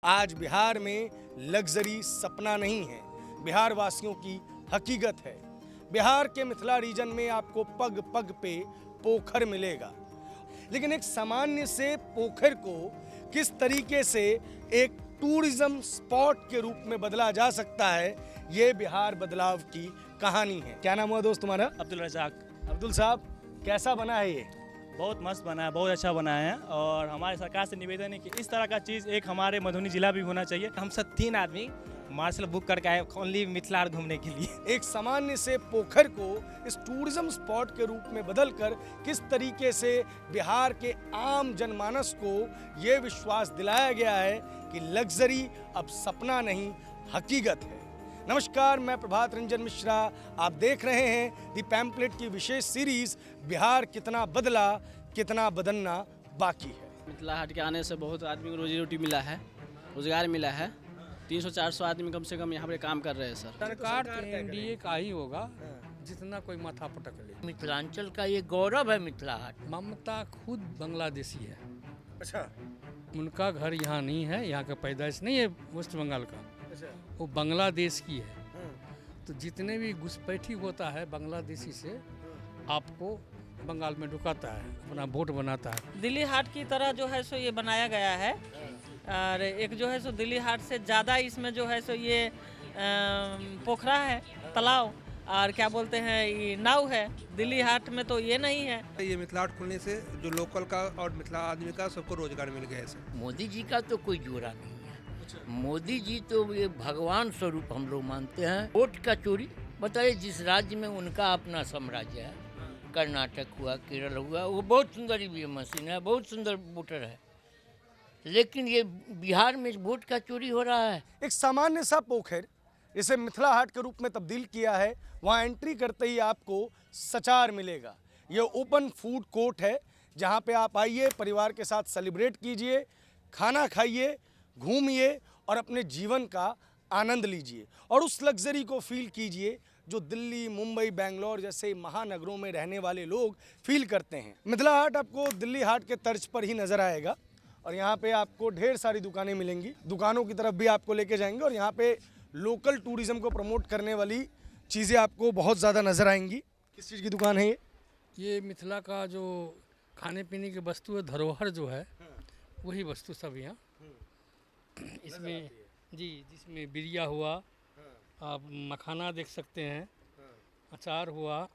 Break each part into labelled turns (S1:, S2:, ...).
S1: आज बिहार में लग्जरी सपना नहीं है, बिहार वासियों की हकीकत है। बिहार के मिथिला रीजन में आपको पग पग पे पोखर मिलेगा, लेकिन एक सामान्य से पोखर को किस तरीके से एक टूरिज्म स्पॉट के रूप में बदला जा सकता है, ये बिहार बदलाव की कहानी है। क्या नाम हुआ दोस्त तुम्हारा?
S2: अब्दुल रज़ाक।
S1: अब्दुल साहब, कैसा बना है ये?
S2: बहुत मस्त बना है, बहुत अच्छा बना है। और हमारे सरकार से निवेदन है कि इस तरह का चीज़ एक हमारे मधुबनी जिला भी होना चाहिए।
S3: हम सब 3 आदमी मार्शल बुक करके आए ओनली मिथिला घूमने के लिए।
S1: एक सामान्य से पोखर को इस टूरिज्म स्पॉट के रूप में बदलकर किस तरीके से बिहार के आम जनमानस को ये विश्वास दिलाया गया है कि लग्जरी अब सपना नहीं हकीकत है। नमस्कार, मैं प्रभात रंजन मिश्रा। आप देख रहे हैं दी पैम्पलेट की विशेष सीरीज बिहार कितना बदला, कितना बदलना बाकी है।
S4: मिथिला हाट के आने से बहुत आदमी को रोजी रोटी मिला है, रोजगार मिला है। 300-400 आदमी कम से कम यहाँ पे काम कर रहे हैं सर।
S5: सरकार तो एनडीए का ही होगा, जितना कोई माथा पटक ले।
S6: मिथिलांचल का ये गौरव है मिथिला हाट।
S5: ममता खुद बांग्लादेशी है।
S1: अच्छा,
S5: उनका घर यहाँ नहीं है, यहाँ का पैदाइश नहीं है वेस्ट बंगाल का, वो बांग्लादेश की है। तो जितने भी घुसपैठी होता है बांग्लादेशी से, आपको बंगाल में ढुकाता है, अपना वोट बनाता है।
S7: दिल्ली हाट की तरह जो है सो ये बनाया गया है, और एक जो है सो दिल्ली हाट से ज़्यादा इसमें जो है सो ये पोखरा है, तालाब, और क्या बोलते हैं ये नाव है। दिल्ली हाट में तो ये नहीं है।
S8: ये मिथिला हाट खुलने से जो लोकल का और मिथिला आदमी का सबको रोजगार मिल गया है सर।
S6: मोदी जी का तो कोई जोड़ा नहीं है। मोदी जी तो ये भगवान स्वरूप हम लोग मानते हैं। वोट का चोरी, बताइए, जिस राज्य में उनका अपना साम्राज्य है, कर्नाटक हुआ, केरल हुआ, वो बहुत सुंदर ईवीएम मशीन है, बहुत सुंदर वोटर है, लेकिन ये बिहार में वोट का चोरी हो रहा है।
S1: एक सामान्य सा पोखर इसे मिथिला हाट के रूप में तब्दील किया है। वहाँ एंट्री करते ही आपको सचार मिलेगा। ये ओपन फूड कोर्ट है, जहाँ पे आप आइए, परिवार के साथ सेलिब्रेट कीजिए, खाना खाइए, घूमिए और अपने जीवन का आनंद लीजिए और उस लग्जरी को फील कीजिए जो दिल्ली, मुंबई, बेंगलोर जैसे महानगरों में रहने वाले लोग फील करते हैं। मिथिला हाट आपको दिल्ली हाट के तर्ज पर ही नज़र आएगा और यहाँ पे आपको ढेर सारी दुकानें मिलेंगी। दुकानों की तरफ भी आपको लेके जाएंगे और यहाँ पे लोकल टूरिज्म को प्रमोट करने वाली चीज़ें आपको बहुत ज़्यादा नज़र आएंगी। किस चीज़ की दुकान है ये?
S5: ये मिथिला का जो खाने पीने की वस्तु है, धरोहर जो है, वही वस्तु सब यहाँ इसमें जी, जिसमें बिरिया हुआ, आप मखाना देख सकते हैं, अचार हुआ,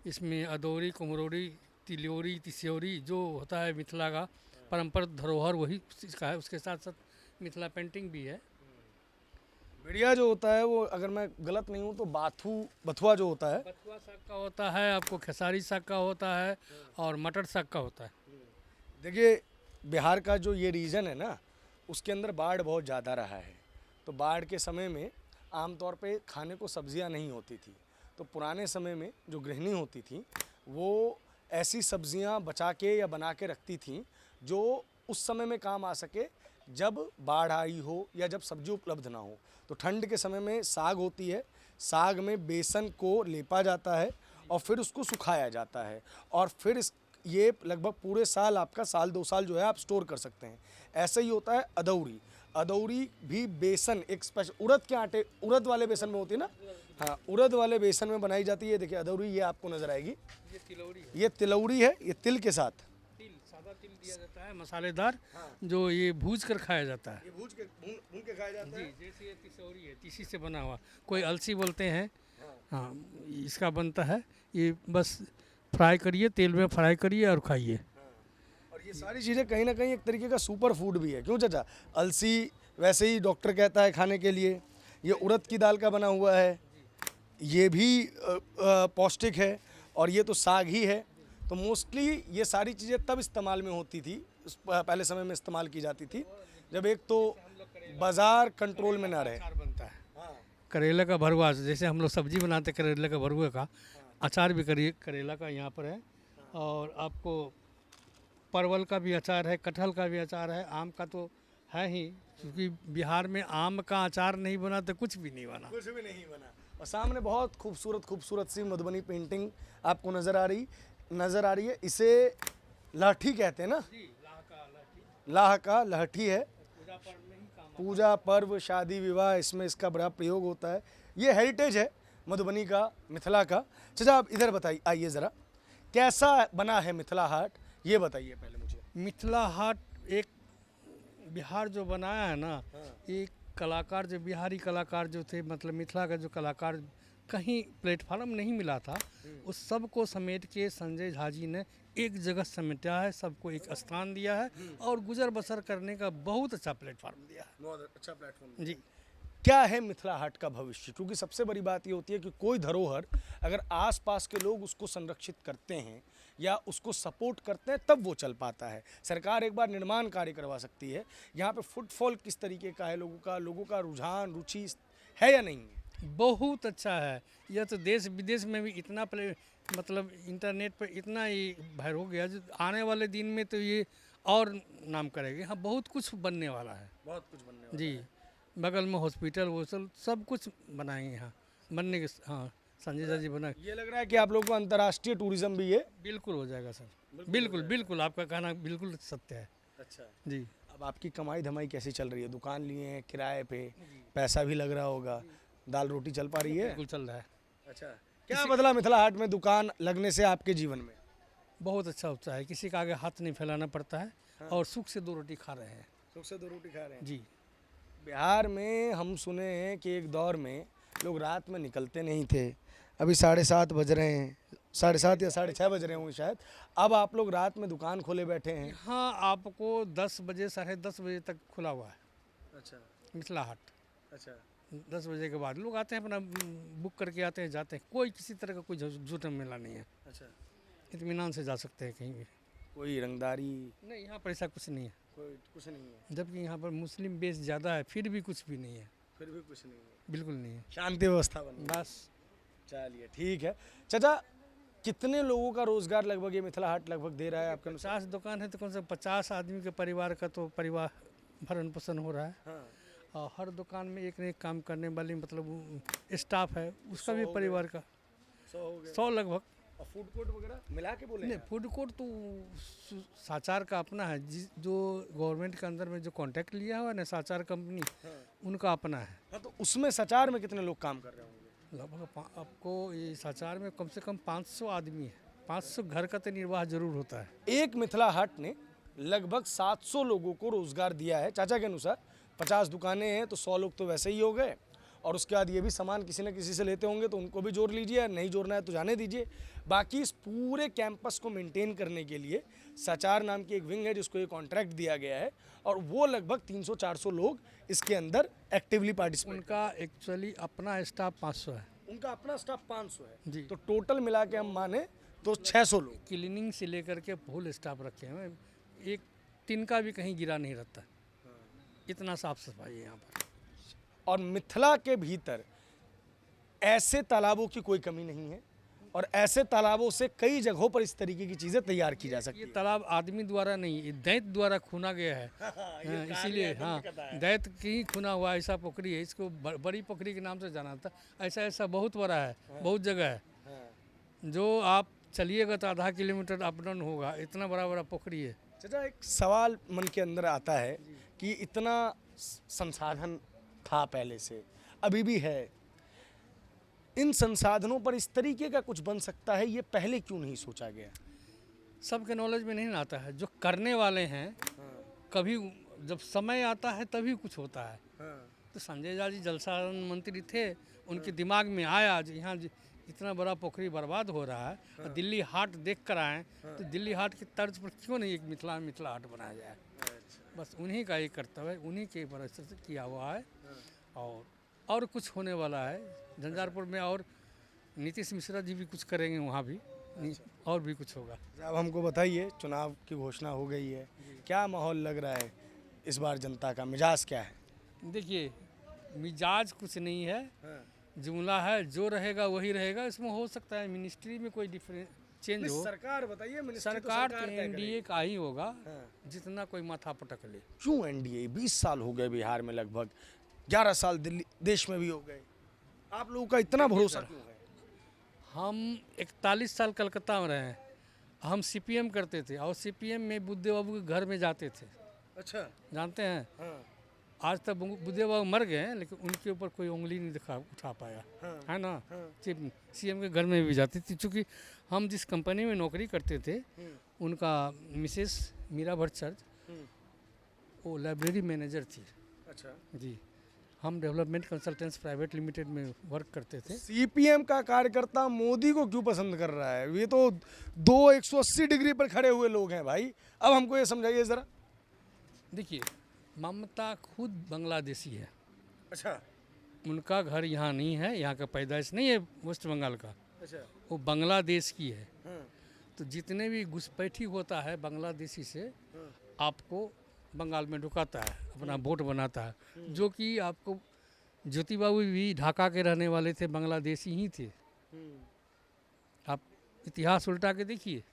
S5: इसमें अदौरी, कुम्हरौरी, तिलौरी, तिस्योरी जो होता है मिथिला का परंपरागत धरोहर, वही इसका है। उसके साथ साथ मिथिला पेंटिंग भी है।
S1: बिड़िया जो होता है वो, अगर मैं गलत नहीं हूँ तो बथुआ जो होता है,
S5: बथुआ साग का होता है, आपको खेसारी साग का होता है और मटर साग का होता है।
S1: देखिए, बिहार का जो ये रीजन है ना, उसके अंदर बाढ़ बहुत ज़्यादा रहा है। तो बाढ़ के समय में आमतौर पे खाने को सब्जियां नहीं होती थी, तो पुराने समय में जो गृहिणी होती थी वो ऐसी सब्जियां बचा के या बना के रखती थीं जो उस समय में काम आ सके जब बाढ़ आई हो या जब सब्जी उपलब्ध ना हो। तो ठंड के समय में साग होती है, साग में बेसन को लेपा जाता है और फिर उसको सुखाया जाता है और फिर ये लगभग पूरे साल, आपका साल 2 साल जो है आप स्टोर कर सकते हैं। ऐसा ही होता है अदौरी। अदौरी भी बेसन, एक स्पेशल उड़द के आटे, उड़द वाले बेसन में होती है ना, हाँ, उड़द वाले बेसन में बनाई जाती है। देखिए अदौरी, ये आपको नज़र आएगी, ये तिलौरी है, ये तिल के साथ
S5: सादा तिल दिया जाता है, मसालेदार, जो ये भूज कर खाया जाता है।
S1: ये भून के खाया जाता है।
S5: जैसे ये तिसौरी है, तीसी से बना हुआ, कोई अलसी बोलते हैं, हाँ, इसका बनता है। ये बस फ्राई करिए, तेल में फ्राई करिए और खाइए।
S1: और ये सारी चीज़ें कहीं ना कहीं एक तरीके का सुपर फूड भी है। क्यों चाचा? अलसी वैसे ही डॉक्टर कहता है खाने के लिए। ये उड़द की दाल का बना हुआ है, ये भी पौष्टिक है, और ये तो साग ही है। तो मोस्टली ये सारी चीज़ें तब इस्तेमाल में होती थी, पहले समय में इस्तेमाल की जाती थी जब एक तो बाज़ार कंट्रोल में ना रहे।
S5: बनता है करेला का भरुआ, जैसे हम लोग सब्जी बनाते करेले का भरुआ का, अचार भी करिए करेला का यहाँ पर है। और आपको परवल का भी अचार है, कटहल का भी अचार है, आम का तो है ही, क्योंकि बिहार में आम का अचार नहीं बना तो कुछ भी नहीं बना।
S1: कुछ भी नहीं बना। और सामने बहुत खूबसूरत सी मधुबनी पेंटिंग आपको नज़र आ रही है। इसे लाठी कहते हैं ना, लाह का लहठी है।
S5: पूजा पाठ में ही काम
S1: पूजा पर्व शादी विवाह इसमें इसका बड़ा प्रयोग होता है। ये हेरिटेज है मधुबनी का, मिथिला का। चाचा आप इधर बताइए, आइए ज़रा, कैसा बना है मिथिला हाट, ये बताइए पहले मुझे।
S5: मिथिला हाट एक बिहार जो बनाया है ना, एक कलाकार जो बिहारी कलाकार जो थे, मतलब मिथिला का जो कलाकार कहीं प्लेटफार्म नहीं मिला था, उस सब को समेट के संजय झा जी ने एक जगह समेटा है, सबको एक स्थान दिया है और गुजर बसर करने का बहुत अच्छा प्लेटफार्म दिया है।
S1: बहुत अच्छा प्लेटफॉर्म
S5: जी।
S1: क्या है मिथिला हाट का भविष्य? क्योंकि सबसे बड़ी बात ये होती है कि कोई धरोहर अगर आसपास के लोग उसको संरक्षित करते हैं या उसको सपोर्ट करते हैं तब वो चल पाता है। सरकार एक बार निर्माण कार्य करवा सकती है। यहाँ पे फुटफॉल किस तरीके का है, लोगों का रुझान रुचि है या नहीं है?
S5: बहुत अच्छा है। यह तो देश विदेश में भी इतना मतलब इंटरनेट पर इतना ही वायरल हो गया, जो आने वाले दिन में तो ये और नाम करेंगे। हाँ, बहुत कुछ बनने वाला है।
S1: बहुत कुछ बनने वाला
S5: जी, बगल में हॉस्पिटल वो सब कुछ बनाएंगे यहाँ बनने के। हाँ, संजय झा जी बना।
S1: ये लग रहा है कि आप लोगों को अंतर्राष्ट्रीय टूरिज्म भी ये
S5: बिल्कुल हो जाएगा सर, बिल्कुल आपका कहना बिल्कुल सत्य है।
S1: अच्छा।
S5: जी।
S1: अब आपकी कमाई धमाई कैसी चल रही है? दुकान लिए हैं किराए पे, पैसा भी लग रहा होगा, दाल रोटी चल पा रही है?
S5: बिल्कुल चल रहा है।
S1: अच्छा, क्या बदला मिथिला हाट में दुकान लगने से आपके जीवन में?
S5: बहुत अच्छा होता है, किसी का आगे हाथ नहीं फैलाना पड़ता है और सुख से 2 रोटी खा रहे हैं।
S1: सुख से 2 रोटी खा रहे हैं।
S5: जी।
S1: बिहार में हम सुने हैं कि एक दौर में लोग रात में निकलते नहीं थे। अभी 7:30 बज रहे हैं, 7:30 या 6:30 बज रहे होंगे शायद। अब आप लोग रात में दुकान खोले बैठे हैं।
S5: हाँ, आपको 10 बजे 10:30 बजे तक खुला हुआ है
S1: अच्छा
S5: मिथिला हाट।
S1: अच्छा।
S5: 10 बजे के बाद लोग आते हैं, अपना बुक करके आते हैं, जाते हैं। कोई किसी तरह का कोई झूठा मेला नहीं है।
S1: अच्छा,
S5: इत्मीनान से जा सकते हैं कहीं भी।
S1: कोई रंगदारी
S5: नहीं, यहाँ पर ऐसा कुछ नहीं है।
S1: कोई कुछ नहीं है?
S5: जबकि यहाँ पर मुस्लिम बेस ज़्यादा है, फिर भी कुछ भी नहीं है।
S1: फिर भी कुछ नहीं है?
S5: बिल्कुल नहीं है।
S1: शांति व्यवस्था बन।
S5: बस।
S1: चलिए ठीक है। चाचा, कितने लोगों का रोजगार लगभग ये मिथिला हाट लगभग दे रहा है आपके अनुसार?
S5: 50 दुकान है तो कम से कम 50 आदमी के परिवार का तो परिवार भरण पोषण हो रहा है।
S1: हाँ।
S5: और हर दुकान में एक न एक काम करने वाली मतलब स्टाफ है, उसका भी परिवार का
S1: 100 हो गए।
S5: 100 लगभग।
S1: और फूड कोर्ट वगैरह मिला के बोले
S5: नहीं,
S1: हैं?
S5: फूड कोर्ट तो साचार का अपना है, जो गवर्नमेंट के अंदर में जो कॉन्ट्रैक्ट लिया हुआ है ना, साचार कंपनी, उनका अपना है।
S1: हाँ, तो उसमें सचार में कितने लोग काम कर रहे होंगे?
S5: लगभग आपको ये साचार में कम से कम 500 आदमी है। 500 घर का तो निर्वाह जरूर होता है।
S1: एक मिथिला हाट ने लगभग 700 लोगों को रोजगार दिया है। चाचा के अनुसार 50 दुकानें हैं तो 100 लोग तो वैसे ही हो गए, और उसके बाद ये भी सामान किसी न किसी से लेते होंगे तो उनको भी जोड़ लीजिए, नहीं जोड़ना है तो जाने दीजिए। बाकी इस पूरे कैंपस को मेंटेन करने के लिए सचार नाम की एक विंग है जिसको ये कॉन्ट्रैक्ट दिया गया है, और वो लगभग 300-400 लोग इसके अंदर एक्टिवली पार्टिसिपेट।
S5: उनका एक्चुअली अपना स्टाफ 500 है।
S1: उनका अपना स्टाफ 500 है
S5: जी।
S1: तो टोटल मिला के हम माने तो 600 लोग।
S5: क्लीनिंग से लेकर के फुल स्टाफ रखे हैं, एक तिनका भी कहीं गिरा नहीं रहता, इतना साफ सफाई है यहाँ पर।
S1: और मिथिला के भीतर ऐसे तालाबों की कोई कमी नहीं है, और ऐसे तालाबों से कई जगहों पर इस तरीके की चीज़ें तैयार की जा सकती
S5: ये
S1: है।
S5: तालाब आदमी द्वारा नहीं, ये दैत द्वारा खूना गया है। हाँ, इसीलिए हाँ, दैत की ही खूना हुआ ऐसा पोखरी है। इसको बड़ी पोखरी के नाम से जाना था। ऐसा बहुत बड़ा है, बहुत जगह है, जो आप चलिएगा तो आधा किलोमीटर अप डाउन होगा, इतना बड़ा पोखरी है।
S1: चाचा, एक सवाल मन के अंदर आता है कि इतना संसाधन था पहले से, अभी भी है, इन संसाधनों पर इस तरीके का कुछ बन सकता है, ये पहले क्यों नहीं सोचा गया?
S5: सबके नॉलेज में नहीं आता है, जो करने वाले हैं कभी जब समय आता है तभी कुछ होता है। तो संजय झा जी जल संसाधन मंत्री थे, उनके दिमाग में आया आज यहाँ इतना बड़ा पोखरी बर्बाद हो रहा है, दिल्ली हाट देख कर आए, तो दिल्ली हाट की तर्ज पर क्यों नहीं एक मिथिला हाट बनाया जाए। बस उन्हीं का ये कर्तव्य है, उन्हीं के परिश्रम से किया हुआ है। और कुछ होने वाला है झंझारपुर में, और नीतीश मिश्रा जी भी कुछ करेंगे वहाँ भी, और भी कुछ होगा।
S1: अब हमको बताइए, चुनाव की घोषणा हो गई है, क्या माहौल लग रहा है इस बार? जनता का मिजाज क्या है?
S5: देखिए, मिजाज कुछ नहीं है, जुमला है, जो रहेगा वही रहेगा। इसमें हो सकता है मिनिस्ट्री में कोई डिफरेंस चेंज हो।
S1: सरकार बताइए,
S5: सरकार तो एनडीए का ही होगा, जितना कोई माथा पटक ले।
S1: क्यों एनडीए? 20 साल हो गए बिहार में, लगभग 11 साल दिल्ली देश में भी हो गए, आप लोगों का इतना भरोसा क्यों है?
S5: हम 41 साल कलकत्ता में रहे हैं, हम सीपीएम करते थे, और सीपीएम में बुद्धे बाबू के घर में जाते थे।
S1: अच्छा,
S5: जानते हैं? आज तक बुद्धदेव बाबू मर गए हैं, लेकिन उनके ऊपर कोई उंगली नहीं उठा पाया, है ना। चीफ सीएम के घर में भी जाती थी, क्योंकि हम जिस कंपनी में नौकरी करते थे उनका मिसेस मीरा भट्टाचार्य वो लाइब्रेरी मैनेजर थी।
S1: अच्छा
S5: जी, हम डेवलपमेंट कंसल्टेंट्स प्राइवेट लिमिटेड में वर्क करते थे।
S1: सीपीएम का कार्यकर्ता मोदी को क्यों पसंद कर रहा है? ये तो 180 डिग्री पर खड़े हुए लोग हैं भाई। अब हमको ये समझाइए ज़रा।
S5: देखिए, ममता खुद बांग्लादेशी है,
S1: अच्छा
S5: उनका घर यहाँ नहीं है, यहाँ का पैदाइश नहीं है वेस्ट बंगाल का,
S1: अच्छा
S5: वो बांग्लादेश की है। तो जितने भी घुसपैठी होता है बांग्लादेशी से आपको बंगाल में ढुकाता है, अपना वोट बनाता है। जो कि आपको ज्योति बाबू भी ढाका के रहने वाले थे, बांग्लादेशी ही थे। आप इतिहास उल्टा के देखिए।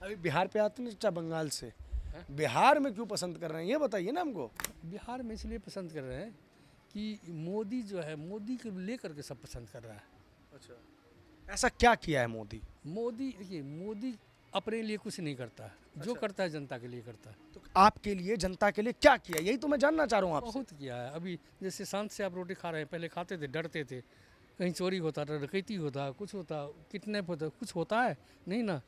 S1: अभी बिहार पे आते ना चाचा, बंगाल से बिहार में क्यों पसंद कर रहे हैं ये बताइए ना हमको।
S5: बिहार में इसलिए पसंद कर रहे हैं कि मोदी जो है, मोदी को लेकर के सब पसंद कर रहा है।
S1: अच्छा, ऐसा क्या किया है मोदी?
S5: मोदी, देखिए, मोदी अपने लिए कुछ नहीं करता है, जो करता है जनता के लिए करता है।
S1: तो आपके लिए, जनता के लिए क्या किया, यही तो मैं जानना चाह रहा हूँ आपसे।
S5: बहुत किया है। अभी जैसे शांत से आप रोटी खा रहे हैं, पहले खाते थे, डरते थे, कहीं चोरी होता, डकैती होता, कुछ होता, किडनैप होता, कुछ होता है नहीं ना।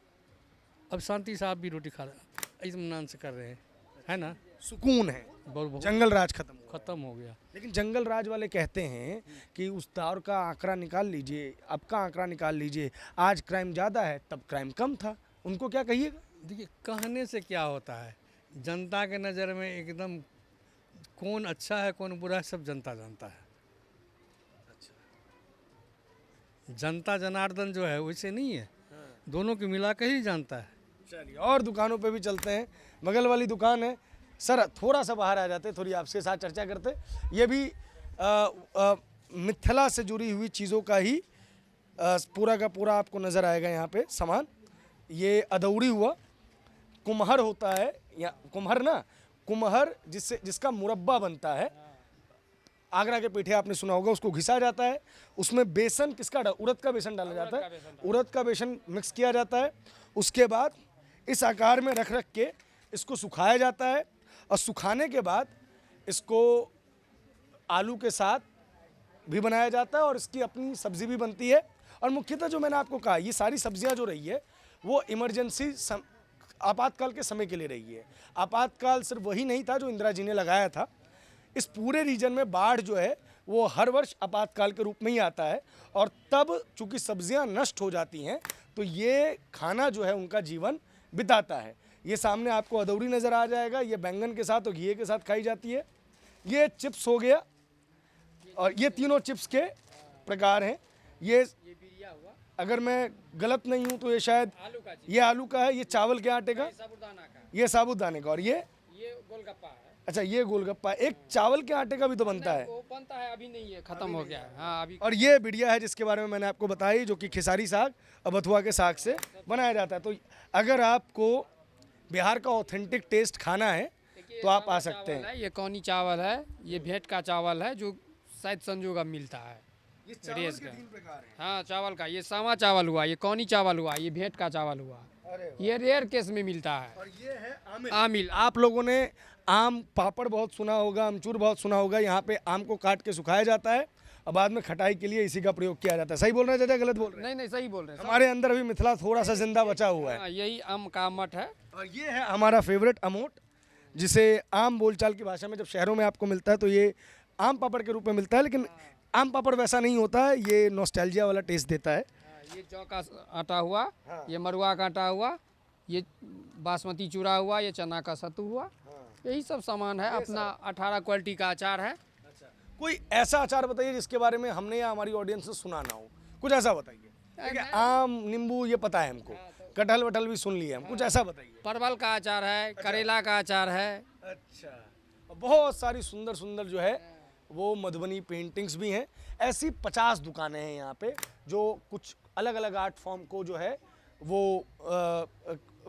S5: अब शांति से आप भी रोटी खा रहे हैं, इत्मीनान से कर रहे हैं, है ना,
S1: सुकून है।
S5: बहुत
S1: जंगल राज खत्म
S5: हो गया।
S1: लेकिन जंगल राज वाले कहते हैं कि उस दौर का आंकड़ा निकाल लीजिए, अब का आंकड़ा निकाल लीजिए, आज क्राइम ज़्यादा है, तब क्राइम कम था। उनको क्या कहिएगा?
S5: देखिए, कहने से क्या होता है, जनता के नज़र में एकदम कौन अच्छा है कौन बुरा है सब जनता जानता है। जनता जनार्दन जो है वैसे नहीं है, दोनों को मिला के ही जानता है।
S1: चलिए और दुकानों पे भी चलते हैं। बगल वाली दुकान है, सर थोड़ा सा बाहर आ जाते, थोड़ी आपके साथ चर्चा करते। ये भी मिथिला से जुड़ी हुई चीज़ों का ही पूरा का पूरा आपको नज़र आएगा यहाँ पे सामान। ये अदौड़ी हुआ, कुम्हर होता है या कुम्हर ना, कुम्हर जिसका मुरब्बा बनता है। आगरा के पीठे आपने सुना होगा, उसको घिसा जाता है, उसमें बेसन उड़द का बेसन डाला जाता है, उड़द का बेसन मिक्स किया जाता है। उसके बाद इस आकार में रख के इसको सुखाया जाता है, और सुखाने के बाद इसको आलू के साथ भी बनाया जाता है और इसकी अपनी सब्ज़ी भी बनती है। और मुख्यतः जो मैंने आपको कहा, ये सारी सब्जियां जो रही है वो इमरजेंसी आपातकाल के समय के लिए रही है। आपातकाल सिर्फ वही नहीं था जो इंदिरा जी ने लगाया था। इस पूरे रीजन में बाढ़ जो है वो हर वर्ष आपातकाल के रूप में ही आता है, और तब चूँकि सब्जियां नष्ट हो जाती हैं तो ये खाना जो है उनका जीवन बिताता है। ये सामने आपको अदौड़ी नज़र आ जाएगा, ये बैंगन के साथ और घी के साथ खाई जाती है। ये चिप्स हो गया, और ये तीनों चिप्स के प्रकार हैं। ये अगर मैं गलत नहीं हूँ तो ये शायद ये आलू का है, ये चावल के आटे का, ये साबुदाने का, और ये
S9: गोलगप्पा है।
S1: अच्छा, ये गोलगप्पा। एक चावल के आटे का भी तो बनता है।
S9: वो बनता है, अभी नहीं है, खत्म हो गया है। हाँ, अभी।
S1: और ये बिड़िया है जिसके बारे में मैंने आपको बताई, जो कि खेसारी साग और बथुआ के साग से बनाया जाता है। तो अगर आपको बिहार का ऑथेंटिक टेस्ट खाना है तो आप आ सकते हैं।
S9: ये कौनी चावल है, ये भेंट का चावल है, जो शायद संजोग अब मिलता है।
S1: ये चावल के 3 प्रकार हैं।
S9: हाँ, चावल का ये सावा चावल हुआ, ये कौनी चावल हुआ, ये भेंट का चावल हुआ, ये रेयर केस में मिलता है।
S1: और ये है आमिल।
S9: आमिल।
S1: आप लोगों ने आम पापड़ बहुत सुना होगा, अमचूर बहुत सुना होगा। यहाँ पे आम को काट के सुखाया जाता है और बाद में खटाई के लिए इसी का प्रयोग किया जाता है। सही बोल रहे हैं चाचा, गलत बोल रहे हैं?
S9: नहीं, सही बोल रहे हैं।
S1: हमारे अंदर अभी मिथिला थोड़ा सा जिंदा बचा हुआ है।
S9: हाँ, यही आम का मठ है।
S1: और ये है हमारा फेवरेट अमोट, जिसे आम बोलचाल की भाषा में जब शहरों में आपको मिलता है तो ये आम पापड़ के रूप में मिलता है, लेकिन आम पापड़ वैसा नहीं होता है, ये नॉस्टैल्जिया वाला टेस्ट देता है।
S9: ये जौ का आटा हुआ, ये मरुआ का आटा हुआ, ये बासमती चूड़ा हुआ, ये चना का सत्तू हुआ, यही सब सामान है। अपना 18 क्वालिटी का अचार है।
S1: कोई ऐसा अचार बताइए जिसके बारे में हमने या हमारी ऑडियंस ने सुना ना हो, कुछ ऐसा बताइए। ठीक है, आम नींबू ये पता है हमको, कटहल वटहल भी सुन लिया हम, कुछ ऐसा बताइए।
S9: परवल का अचार है, करेला का अचार है।
S1: अच्छा, बहुत सारी सुंदर सुंदर जो है वो मधुबनी पेंटिंग्स भी हैं। ऐसी 50 दुकानें हैं यहाँ पे जो कुछ अलग अलग आर्ट फॉर्म को जो है वो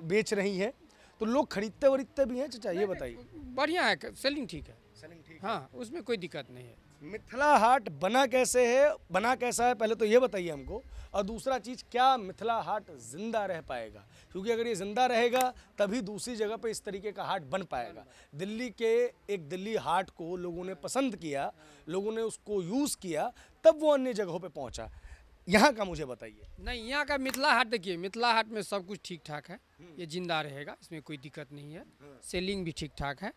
S1: बेच रही हैं। तो लोग खरीदते वरीदते भी हैं चाचा, ये बताइए।
S9: बढ़िया है, सेलिंग ठीक है।
S1: सेलिंग ठीक
S9: हाँ, उसमें कोई दिक्कत नहीं है।
S1: मिथिला हाट बना कैसे है, बना कैसा है, पहले तो ये बताइए हमको। और दूसरा चीज़, क्या मिथिला हाट जिंदा रह पाएगा? क्योंकि अगर ये जिंदा रहेगा तभी दूसरी जगह पे इस तरीके का हाट बन पाएगा। दिल्ली के एक दिल्ली हाट को लोगों ने पसंद किया, लोगों ने उसको यूज़ किया, तब वो अन्य जगहों पे पहुंचा। यहाँ का मुझे बताइए।
S9: नहीं, यहाँ का मिथिला हाट देखिए, मिथिला हाट में सब कुछ ठीक ठाक है, ये जिंदा रहेगा, इसमें कोई दिक्कत नहीं है। सेलिंग भी ठीक ठाक है,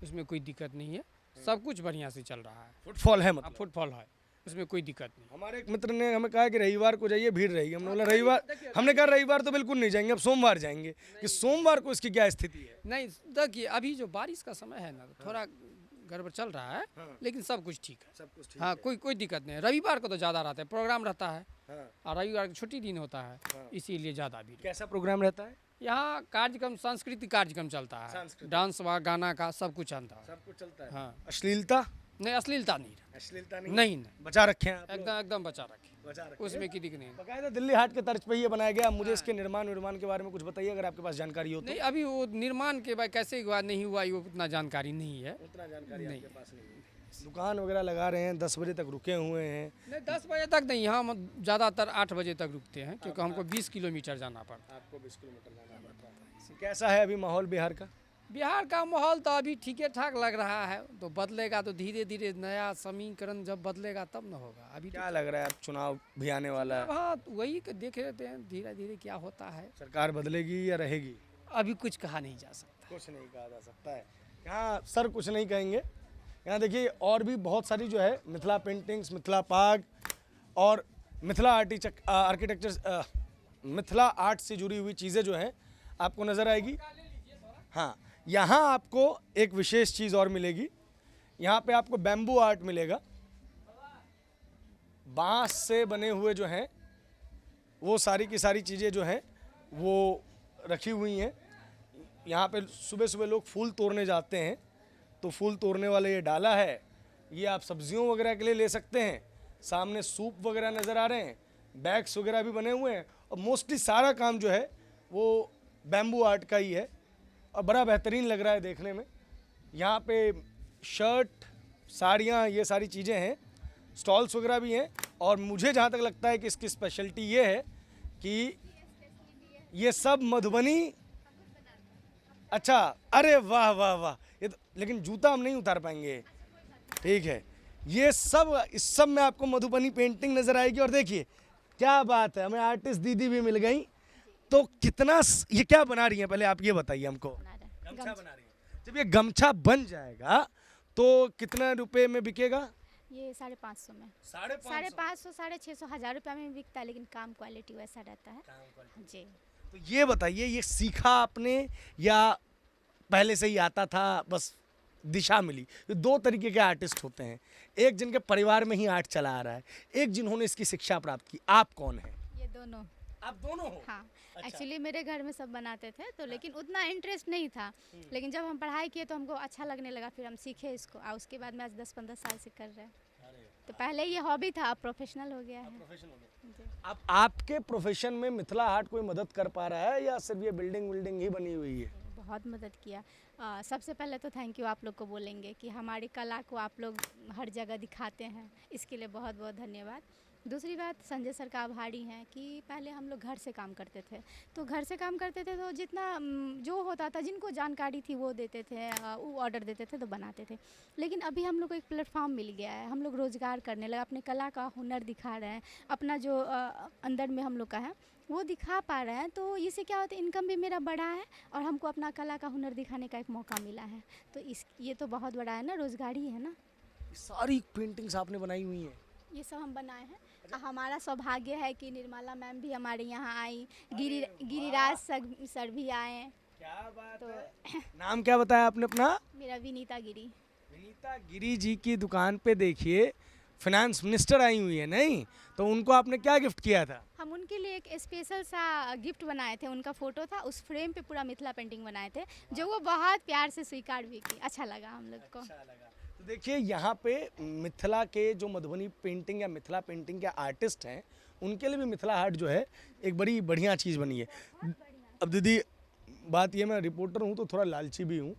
S9: उसमें कोई दिक्कत नहीं है, सब कुछ बढ़िया से चल रहा है।
S1: फुटफॉल है मतलब?
S9: फुटफॉल है, उसमें कोई दिक्कत नहीं।
S1: हमारे एक मित्र ने हमें कहा कि रविवार को जाइए, भीड़ रहेगी। हमने बोला रविवार, हमने कहा रविवार तो बिल्कुल नहीं जाएंगे, अब सोमवार जाएंगे। कि सोमवार को इसकी क्या स्थिति है?
S9: नहीं, देखिए अभी जो बारिश का समय है ना, तो थोड़ा गड़बड़ चल रहा है, लेकिन सब कुछ ठीक है।
S1: सब कुछ ठीक
S9: हाँ, कोई दिक्कत नहीं है। रविवार को तो ज़्यादा रहता है, प्रोग्राम रहता है,
S1: हाँ।
S9: और रविवार को छुट्टी दिन होता है, इसीलिए ज़्यादा भीड़।
S1: कैसा प्रोग्राम रहता है?
S9: यहाँ कार्यक्रम, सांस्कृतिक कार्यक्रम चलता है,
S1: सांस्कृतिक।
S9: डांस व गाना का सब कुछ चलता है।
S1: सब कुछ चलता है।
S9: हाँ,
S1: अश्लीलता?
S9: नहीं, अश्लीलता नहीं है।
S1: अश्लीलता
S9: नहीं,
S1: बचा रखे हैं आप लोग?
S9: एकदम बचा रखे,
S1: बचा रखे हैं।
S9: उसमें की दिक्कत नहीं।
S1: बकायदा दिल्ली हाट के तर्ज पे ये बनाया गया। मुझे इसके निर्माण के बारे में कुछ बताइए, अगर आपके पास जानकारी हो तो।
S9: नहीं, अभी वो निर्माण के बाद कैसे हुआ नहीं हुआ, ये उतना जानकारी नहीं है।
S1: उतना जानकारी आपके पास नहीं है। दुकान वगैरह लगा रहे हैं, 10 बजे तक रुके हुए हैं।
S9: नहीं, 10 बजे तक नहीं, हम ज़्यादातर 8 बजे तक रुकते हैं, क्योंकि हमको 20 किलोमीटर जाना पड़ता है।
S1: आपको 20 किलोमीटर जाना पड़ता है। कैसा है अभी माहौल बिहार का?
S9: बिहार का माहौल तो अभी ठीक ठाक लग रहा है, तो बदलेगा तो धीरे धीरे, नया समीकरण जब बदलेगा तब न होगा। अभी
S1: क्या लग रहा है, अब चुनाव भी आने वाला है?
S9: हाँ, तो वही देख लेते हैं धीरे धीरे क्या होता है।
S1: सरकार बदलेगी या रहेगी?
S9: अभी कुछ कहा नहीं जा सकता।
S1: कुछ नहीं कहा जा सकता है। यहाँ सर कुछ नहीं कहेंगे। यहाँ देखिए और भी बहुत सारी जो है मिथिला पेंटिंग्स, मिथिला पाग और मिथिला आर्किटेक्चर, मिथिला आर्ट से जुड़ी हुई चीज़ें जो हैं आपको नज़र आएगी। हाँ, यहाँ आपको एक विशेष चीज़ और मिलेगी। यहाँ पे आपको बैम्बू आर्ट मिलेगा। बांस से बने हुए जो हैं वो सारी की सारी चीज़ें जो हैं वो रखी हुई हैं। यहाँ पे सुबह सुबह लोग फूल तोड़ने जाते हैं, तो फूल तोड़ने वाला ये डाला है, ये आप सब्जियों वगैरह के लिए ले सकते हैं। सामने सूप वगैरह नज़र आ रहे हैं, बैग्स वगैरह भी बने हुए हैं, और मोस्टली सारा काम जो है वो बैम्बू आर्ट का ही है, और बड़ा बेहतरीन लग रहा है देखने में। यहाँ पे शर्ट, साड़ियाँ, ये सारी चीज़ें हैं, स्टॉल्स वगैरह भी हैं। और मुझे जहाँ तक लगता है कि इसकी स्पेशलिटी ये है कि ये सब मधुबनी। अच्छा, अरे वाह वाह वाह, ये तो, लेकिन जूता हम नहीं उतार पाएंगे। ठीक है, ये सब, इस सब में आपको मधुबनी पेंटिंग नज़र आएगी। और देखिए क्या बात है, हमें आर्टिस्ट दीदी भी मिल गई। तो कितना, ये क्या बना रही हैं, पहले आप ये बताइए हमको। गमछा बना रही हैं। जब ये गमछा बन जाएगा तो कितना रुपए में बिकेगा?
S10: ये 550 में।
S1: 550?
S10: 650, 1000 रुपये में बिकता है, लेकिन काम क्वालिटी वैसा रहता है जी।
S1: तो ये बताइए, ये सीखा आपने या पहले से ही आता था, बस दिशा मिली? ये दो तरीके के आर्टिस्ट होते हैं, एक जिनके परिवार में ही आर्ट चला आ रहा है, एक जिन्होंने इसकी शिक्षा प्राप्त की। आप कौन है?
S10: ये दोनों।
S1: आप दोनों हो?
S10: हाँ, एक्चुअली मेरे घर में सब बनाते थे, तो लेकिन उतना इंटरेस्ट नहीं था, लेकिन जब हम पढ़ाई किए तो हमको अच्छा लगने लगा, फिर हम सीखे इसको, और उसके बाद में आज 10-15 साल से कर रहे हैं। तो पहले ये हॉबी था, अब प्रोफेशनल हो गया है।
S1: अब आपके प्रोफेशन में मिथिला आर्ट कोई मदद कर पा रहा है या सिर्फ ये बिल्डिंग ही बनी हुई है?
S10: बहुत मदद किया। सबसे पहले तो थैंक यू आप लोग को बोलेंगे कि हमारी कला को आप लोग हर जगह दिखाते हैं, इसके लिए बहुत बहुत धन्यवाद। दूसरी बात, संजय सर का आभारी हैं कि पहले हम लोग घर से काम करते थे, तो जितना जो होता था, जिनको जानकारी थी वो देते थे, वो ऑर्डर देते थे तो बनाते थे। लेकिन अभी हम लोग को एक प्लेटफॉर्म मिल गया है, हम लोग रोज़गार करने लगे, अपने कला का हुनर दिखा रहे हैं, अपना जो अंदर में हम लोग का है वो दिखा पा रहे हैं। तो इससे क्या होता है, इनकम भी मेरा बढ़ा है और हमको अपना कला का हुनर दिखाने का एक मौका मिला है। तो ये तो बहुत बड़ा है ना, रोज़गार ही है ना।
S1: सारी पेंटिंग्स आपने बनाई हुई हैं?
S10: ये सब हम बनाए हैं। हमारा सौभाग्य है कि निर्मला मैम भी हमारे यहाँ आई, गिरिराज सर भी आए।
S1: क्या बात है। नाम क्या बताया आपने अपना?
S10: मेरा विनीता गिरी।
S1: विनीता गिरी जी की दुकान पे देखिए फाइनेंस मिनिस्टर आई हुई है, नहीं तो उनको आपने क्या गिफ्ट किया था?
S10: हम उनके लिए एक स्पेशल सा गिफ्ट बनाए थे, उनका फ़ोटो था, उस फ्रेम पे पूरा मिथिला पेंटिंग बनाए थे, जो वो बहुत प्यार से स्वीकार भी की। अच्छा लगा हम लोग को।
S1: अच्छा लगा। तो देखिए यहाँ पे मिथिला के जो मधुबनी पेंटिंग या मिथिला पेंटिंग के आर्टिस्ट हैं, उनके लिए भी मिथिला हाट जो है एक बड़ी बढ़िया चीज़ बनी है। अब दीदी बात ये, मैं रिपोर्टर हूँ तो थोड़ा लालची भी हूँ,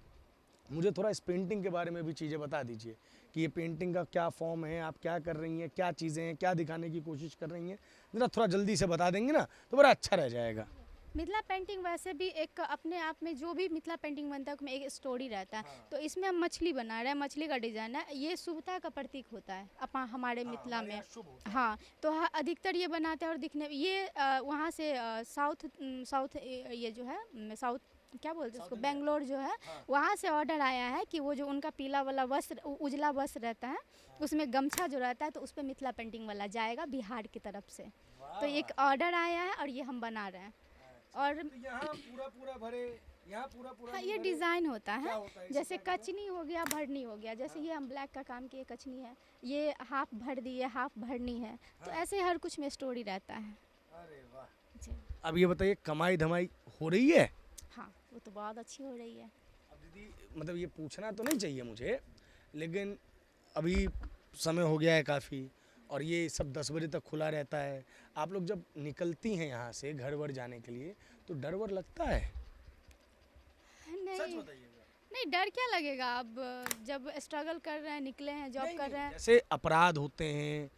S1: मुझे थोड़ा इस पेंटिंग के बारे में भी चीज़ें बता दीजिए कि ये पेंटिंग का क्या फॉर्म है, आप क्या कर रही हैं, क्या चीज़ें हैं, क्या दिखाने की कोशिश कर रही हैं, ज़रा थोड़ा जल्दी से बता देंगे ना तो बड़ा अच्छा रह जाएगा।
S10: मिथिला पेंटिंग वैसे भी एक अपने आप में, जो भी मिथिला पेंटिंग बनता है उसमें एक स्टोरी रहता है। तो इसमें हम मछली बना रहे हैं, मछली का डिज़ाइन है, ये शुभता का प्रतीक होता है हमारे मिथिला में। हाँ, तो अधिकतर ये बनाते हैं और दिखने ये वहाँ से साउथ ये जो है साउथ क्या बोलते हैं उसको, बेंगलोर जो है वहाँ से ऑर्डर आया है कि वो जो उनका पीला वाला वस्त्र, उजला वस्त्र रहता है, उसमें गमछा जो रहता है तो उस पर मिथिला पेंटिंग वाला जाएगा बिहार की तरफ से। तो एक ऑर्डर आया है और ये हम बना रहे हैं। और
S1: यहाँ पूरा भरे, यहाँ पूरा
S10: हाँ, ये डिज़ाइन होता है, जैसे कचनी हो गया, भरनी हो गया, जैसे ये हम ब्लैक का काम किए कचनी है, ये हाफ भर दी है, हाफ भरनी है, तो ऐसे हर कुछ में स्टोरी रहता है।
S1: अरे वाह
S10: जी
S1: अब ये बताइए, कमाई धमाई हो रही है?
S10: हाँ, वो तो बहुत अच्छी हो रही है।
S1: अब दीदी मतलब ये पूछना तो नहीं चाहिए मुझे, लेकिन अभी समय हो गया है काफ़ी और ये सब 10 बजे तक खुला रहता है। आप लोग जब निकलती हैं यहाँ से घर वर जाने के लिए तो डर वर लगता है? सच बताइएगा।
S10: नहीं, डर क्या लगेगा, अब जब स्ट्रगल कर रहे हैं, निकले हैं, जॉब कर रहे हैं।
S1: जैसे अपराध होते हैं,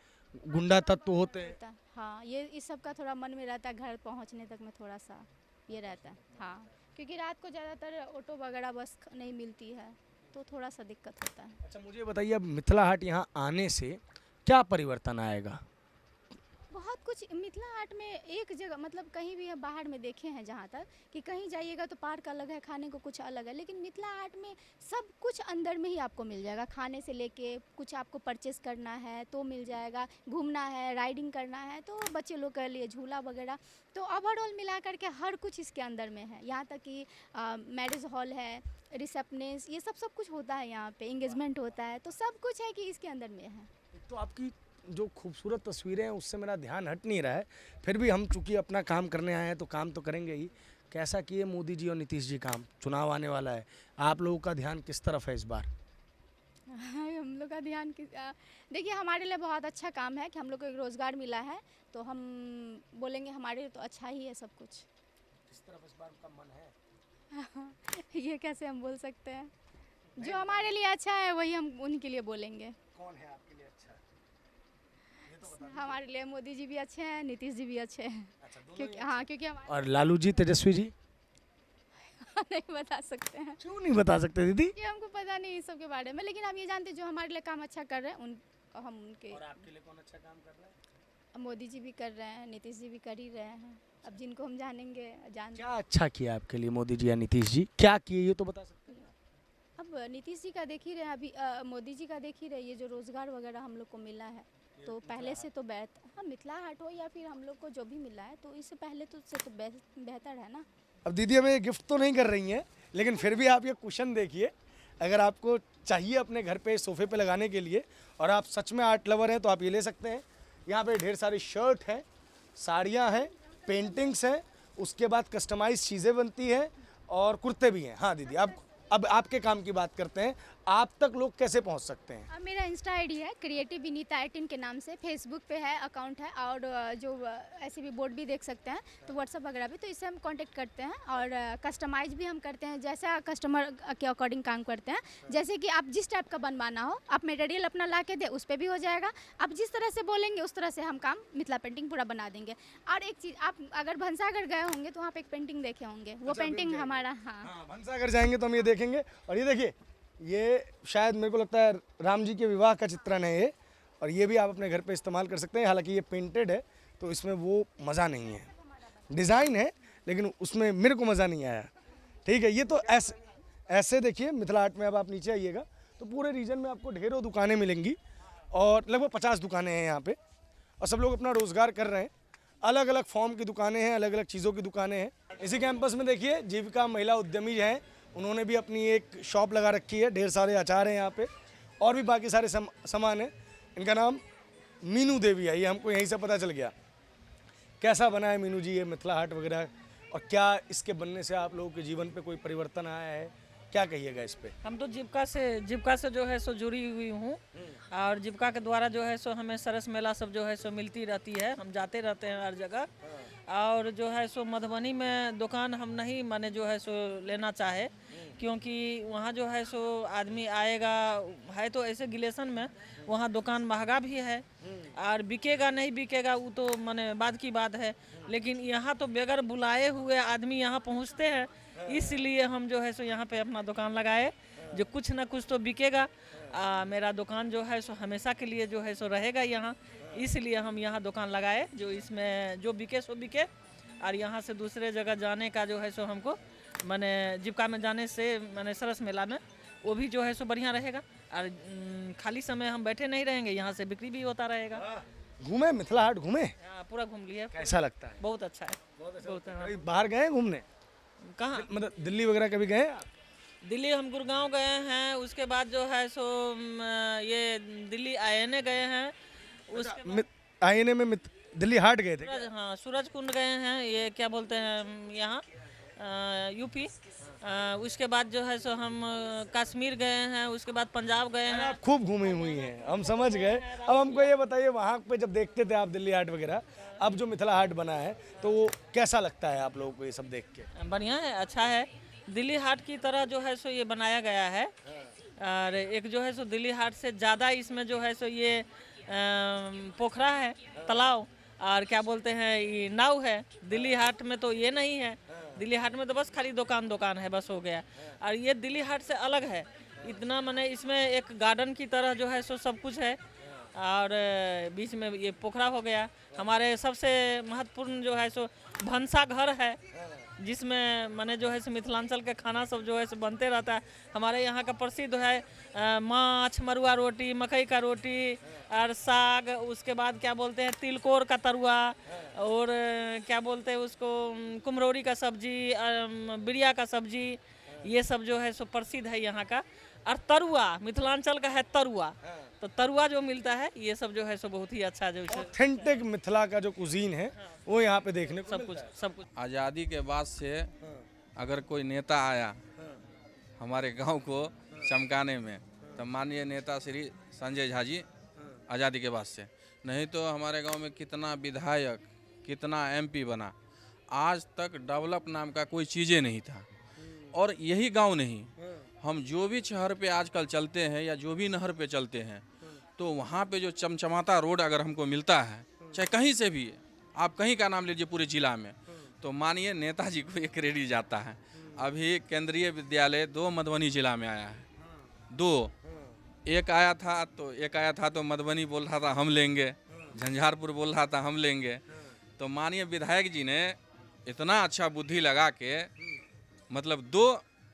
S1: गुंडा तत्व होते हैं।
S10: हाँ, ये इस सब का थोड़ा मन में रहता है, घर पहुँचने तक में थोड़ा सा ये रहता है। हाँ, क्योंकि रात को ज़्यादातर ऑटो वगैरह बस नहीं मिलती है तो थोड़ा सा दिक्कत होता है।
S1: अच्छा मुझे बताइए, अब मिथिला हाट यहाँ आने से क्या परिवर्तन आएगा?
S10: बहुत कुछ मिथिला हाट में एक जगह, मतलब कहीं भी हम बाहर में देखे हैं जहाँ तक कि कहीं जाइएगा तो पार्क अलग है, खाने को कुछ अलग है, लेकिन मिथिला हाट में सब कुछ अंदर में ही आपको मिल जाएगा। खाने से लेके कुछ आपको परचेस करना है तो मिल जाएगा, घूमना है, राइडिंग करना है तो बच्चे लोग के लिए झूला वगैरह, तो ओवरऑल मिला करके हर कुछ इसके अंदर में है। यहाँ तक कि मैरिज हॉल है, रिसेप्शनिस्ट, ये सब कुछ होता है यहाँ पे, इंगेजमेंट होता है, तो सब कुछ है कि इसके अंदर में है।
S1: तो आपकी जो खूबसूरत तस्वीरें हैं उससे मेरा ध्यान हट नहीं रहा है, फिर भी हम चूंकि अपना काम करने आए हैं तो काम तो करेंगे ही। कैसा किए मोदी जी और नीतीश जी काम? चुनाव आने वाला है, आप लोगों का ध्यान किस तरफ है इस बार?
S10: हम लोग का ध्यान देखिए, हमारे लिए बहुत अच्छा काम है कि हम लोग को एक रोज़गार मिला है, तो हम बोलेंगे हमारे लिए तो अच्छा ही है सब कुछ।
S1: किस तरफ इस बार का मन है?
S10: ये कैसे हम बोल सकते हैं, जो हमारे लिए अच्छा है वही हम उनके लिए बोलेंगे।
S1: कौन है आपके लिए अच्छा?
S10: हमारे लिए मोदी जी भी अच्छे हैं, नीतीश जी भी अच्छे हैं। क्योंकि हाँ, क्योंकि हमारे
S1: और लालू जी, तेजस्वी जी?
S10: नहीं बता सकते हैं,
S1: क्यों नहीं बता सकते दीदी?
S10: कि हमको पता नहीं इस सब के बारे में, लेकिन हम ये जानते हैं जो हमारे लिए काम अच्छा कर रहे हैं हम उनके।
S1: और आपके लिए कौन अच्छा काम कर रहा है?
S10: मोदी जी भी कर रहे हैं, नीतीश जी भी कर ही रहे हैं, अब जिनको हम जानेंगे
S1: क्या अच्छा किया आपके लिए मोदी जी या नीतीश जी? क्या किए ये तो बता सकते हैं?
S10: अब नीतीश जी का देख ही रहे हैं, अभी मोदी जी का देख ही रहे, ये जो रोज़गार वगैरह हम लोग को मिला है तो पहले से तो हाँ, मिथिला हाट हो या फिर हम लोग को जो भी मिला है तो इससे पहले तो से तो बेहतर है ना।
S1: अब दीदी हमें गिफ्ट तो नहीं कर रही हैं, लेकिन फिर भी आप ये कुशन देखिए, अगर आपको चाहिए अपने घर पे सोफे पे लगाने के लिए और आप सच में आर्ट लवर हैं तो आप ये ले सकते हैं। यहाँ पे ढेर सारी शर्ट हैं, साड़ियाँ हैं, पेंटिंग्स हैं, उसके बाद कस्टमाइज चीज़ें बनती हैं और कुर्ते भी हैं। हाँ दीदी, अब आपके काम की बात करते हैं, आप तक लोग कैसे पहुंच सकते हैं?
S10: मेरा इंस्टा आईडी है क्रिएटिव विनीता 18 के नाम से, फेसबुक पे है अकाउंट है, और जो ऐसे भी बोर्ड भी देख सकते हैं तो व्हाट्सअप वगैरह भी, तो इससे हम कांटेक्ट करते हैं और कस्टमाइज भी हम करते हैं, जैसा कस्टमर के अकॉर्डिंग काम करते हैं। जैसे कि आप जिस टाइप का बनवाना हो, आप मटेरियल अपना ला के दे, उस पर भी हो जाएगा। आप जिस तरह से बोलेंगे उस तरह से हम काम मिथिला पेंटिंग पूरा बना देंगे। और एक चीज़, आप अगर भंसागर गए होंगे तो वहाँ पर एक पेंटिंग देखे होंगे, वो पेंटिंग हमारा। हाँ,
S1: भंसागर जाएंगे तो हम ये देखेंगे। और ये देखिए, ये शायद मेरे को लगता है राम जी के विवाह का चित्रण है ये, और ये भी आप अपने घर पे इस्तेमाल कर सकते हैं। हालांकि ये पेंटेड है तो इसमें वो मज़ा नहीं है, डिज़ाइन है लेकिन उसमें मेरे को मज़ा नहीं आया। ठीक है, ये तो ऐसे देखिए मिथिला हाट में अब आप नीचे आइएगा तो पूरे रीजन में आपको ढेरों दुकानें मिलेंगी और लगभग 50 दुकानें हैं यहाँ पे, और सब लोग अपना रोज़गार कर रहे हैं। अलग अलग फॉर्म की दुकानें हैं, अलग अलग चीज़ों की दुकानें हैं। इसी कैंपस में देखिए जीविका महिला उद्यमी हैं, उन्होंने भी अपनी एक शॉप लगा रखी है। ढेर सारे अचार हैं यहाँ पे और भी बाकी सारे सामान हैं। इनका नाम मीनू देवी है, ये हमको यहीं से पता चल गया। कैसा बना है मीनू जी ये मिथिला हाट वगैरह, और क्या इसके बनने से आप लोगों के जीवन पे कोई परिवर्तन आया है, क्या कहिएगा इस पे?
S7: हम तो जीविका से जो है सो जुड़ी हुई हूँ, और जीविका के द्वारा जो है सो हमें सरस मेला सब जो है सो मिलती रहती है, हम जाते रहते हैं हर जगह। और जो है सो मधुबनी में दुकान हम नहीं माने जो है सो लेना चाहे, क्योंकि वहाँ जो है सो आदमी आएगा है तो ऐसे गिलेशन में वहाँ दुकान महंगा भी है, और बिकेगा नहीं बिकेगा वो तो माने बाद की बात है, लेकिन यहाँ तो बगैर बुलाए हुए आदमी यहाँ पहुँचते हैं, इसलिए हम जो है सो यहाँ पे अपना दुकान लगाए, जो कुछ ना कुछ तो बिकेगा। मेरा दुकान जो है सो हमेशा के लिए जो है सो रहेगा यहाँ, इसलिए हम यहाँ दुकान लगाए, जो इसमें जो बिके सो बिके, और यहाँ से दूसरे जगह जाने का जो है सो हमको माने जीविका में जाने से माने सरस मेला में वो भी जो है सो बढ़िया रहेगा, और खाली समय हम बैठे नहीं रहेंगे, यहाँ से बिक्री भी होता रहेगा।
S1: घूमे मिथिला हाट घूमे?
S7: पूरा घूम लिए।
S1: कैसा लगता है?
S7: बहुत अच्छा है, बहुत
S1: कभी बाहर गए घूमने?
S7: कहाँ?
S1: मतलब दिल्ली वगैरह कभी गए आप?
S7: दिल्ली हम गुड़गांव गए हैं, उसके बाद जो है सो ये दिल्ली आईएनए गए हैं, उसके
S1: आईएनए में दिल्ली हाट गए थे?
S7: हाँ, सूरज कुंड गए हैं, ये क्या बोलते हैं यहाँ यूपी। उसके बाद जो है सो हम कश्मीर गए हैं, उसके बाद पंजाब गए हैं।
S1: आप खूब घूमी हुई हैं, हम समझ गए। अब हमको ये बताइए, वहाँ पे जब देखते थे आप दिल्ली हाट वगैरह, अब जो मिथिला हाट बना है तो वो कैसा लगता है आप लोगों को ये सब देख के?
S7: बढ़िया है, अच्छा है। दिल्ली हाट की तरह जो है सो ये बनाया गया है, और एक जो है सो दिल्ली हाट से ज़्यादा इसमें जो है सो ये पोखरा है, तालाब, और क्या बोलते हैं ये नाव है। दिल्ली हाट में तो ये नहीं है, दिल्ली हाट में तो बस खाली दुकान है, बस हो गया। और ये दिल्ली हाट से अलग है, इतना माने इसमें एक गार्डन की तरह जो है सो सब कुछ है, और बीच में ये पोखरा हो गया। हमारे सबसे महत्वपूर्ण जो है सो भंसा घर है, जिसमें माने जो है सो मिथिलांचल के खाना सब जो है सो बनते रहता है। हमारे यहाँ का प्रसिद्ध है माछ, मरुआ रोटी, मकई का रोटी और साग, उसके बाद क्या बोलते हैं तिलकोर का तरुआ, और क्या बोलते हैं उसको कुम्हरौरी का सब्जी, बिरिया का सब्जी, ये सब जो है सो प्रसिद्ध है यहाँ का। और तरुआ मिथिलांचल का है तरुआ, तो तरुआ जो मिलता है ये सब जो है सो बहुत ही अच्छा जो
S1: ऑथेंटिक मिथिला का जो कुजीन है वो यहाँ पे देखने को
S7: सब कुछ।
S11: आज़ादी के बाद से अगर कोई नेता आया हमारे गांव को चमकाने में, तो माननीय नेता श्री संजय झा जी, आज़ादी के बाद से। नहीं तो हमारे गांव में कितना विधायक, कितना एमपी बना, आज तक डेवलप नाम का कोई चीज़ें नहीं था। और यही गांव नहीं, हम जो भी शहर पे आजकल चलते हैं या जो भी नहर पे चलते हैं, तो वहाँ पे जो चमचमाता रोड अगर हमको मिलता है, चाहे कहीं से भी, आप कहीं का नाम लीजिए पूरे जिला में, तो मानिए नेताजी को ये क्रेडिट जाता है। अभी केंद्रीय विद्यालय 2 मधुबनी जिला में आया है, 2 एक आया था तो मधुबनी बोल रहा था हम लेंगे, झंझारपुर बोल रहा था हम लेंगे। तो माननीय विधायक जी ने इतना अच्छा बुद्धि लगा के मतलब 2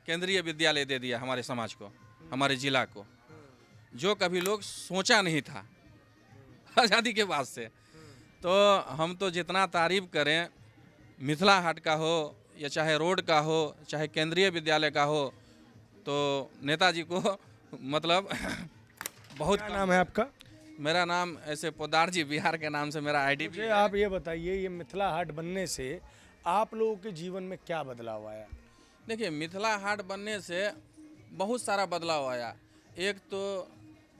S11: केंद्रीय विद्यालय दे दिया हमारे समाज को, हमारे जिला को, जो कभी लोग सोचा नहीं था आज़ादी के बाद से। तो हम तो जितना तारीफ करें मिथिला हाट का हो या चाहे रोड का हो, चाहे केंद्रीय विद्यालय का हो, तो नेताजी को मतलब बहुत।
S1: क्या नाम है आपका?
S11: मेरा नाम ऐसे पोदार जी बिहार के नाम से मेरा आईडी भी है।
S1: आप ये बताइए, ये मिथिला हाट बनने से आप लोगों के जीवन में क्या बदलाव आया?
S11: देखिए, मिथिला हाट बनने से बहुत सारा बदलाव आया। एक तो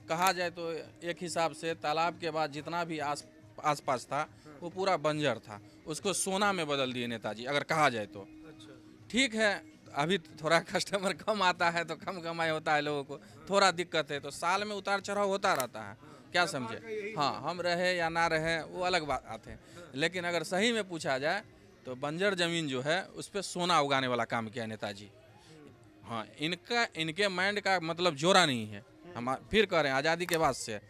S11: कहा जाए तो एक हिसाब से तालाब के बाद जितना भी आसपास था वो पूरा बंजर था, उसको सोना में बदल दिए नेताजी, अगर कहा जाए तो। ठीक है, अभी थोड़ा कस्टमर कम आता है तो कम कमाई होता है, लोगों को थोड़ा दिक्कत है, तो साल में उतार चढ़ाव होता रहता है, क्या समझे। हाँ, हम रहे या ना रहे वो अलग बात है, लेकिन अगर सही में पूछा जाए तो बंजर ज़मीन जो है उस पर सोना उगाने वाला काम किया नेताजी। हाँ, इनके माइंड का मतलब जोरा नहीं है। हम फिर कह रहे हैं आज़ादी के बाद से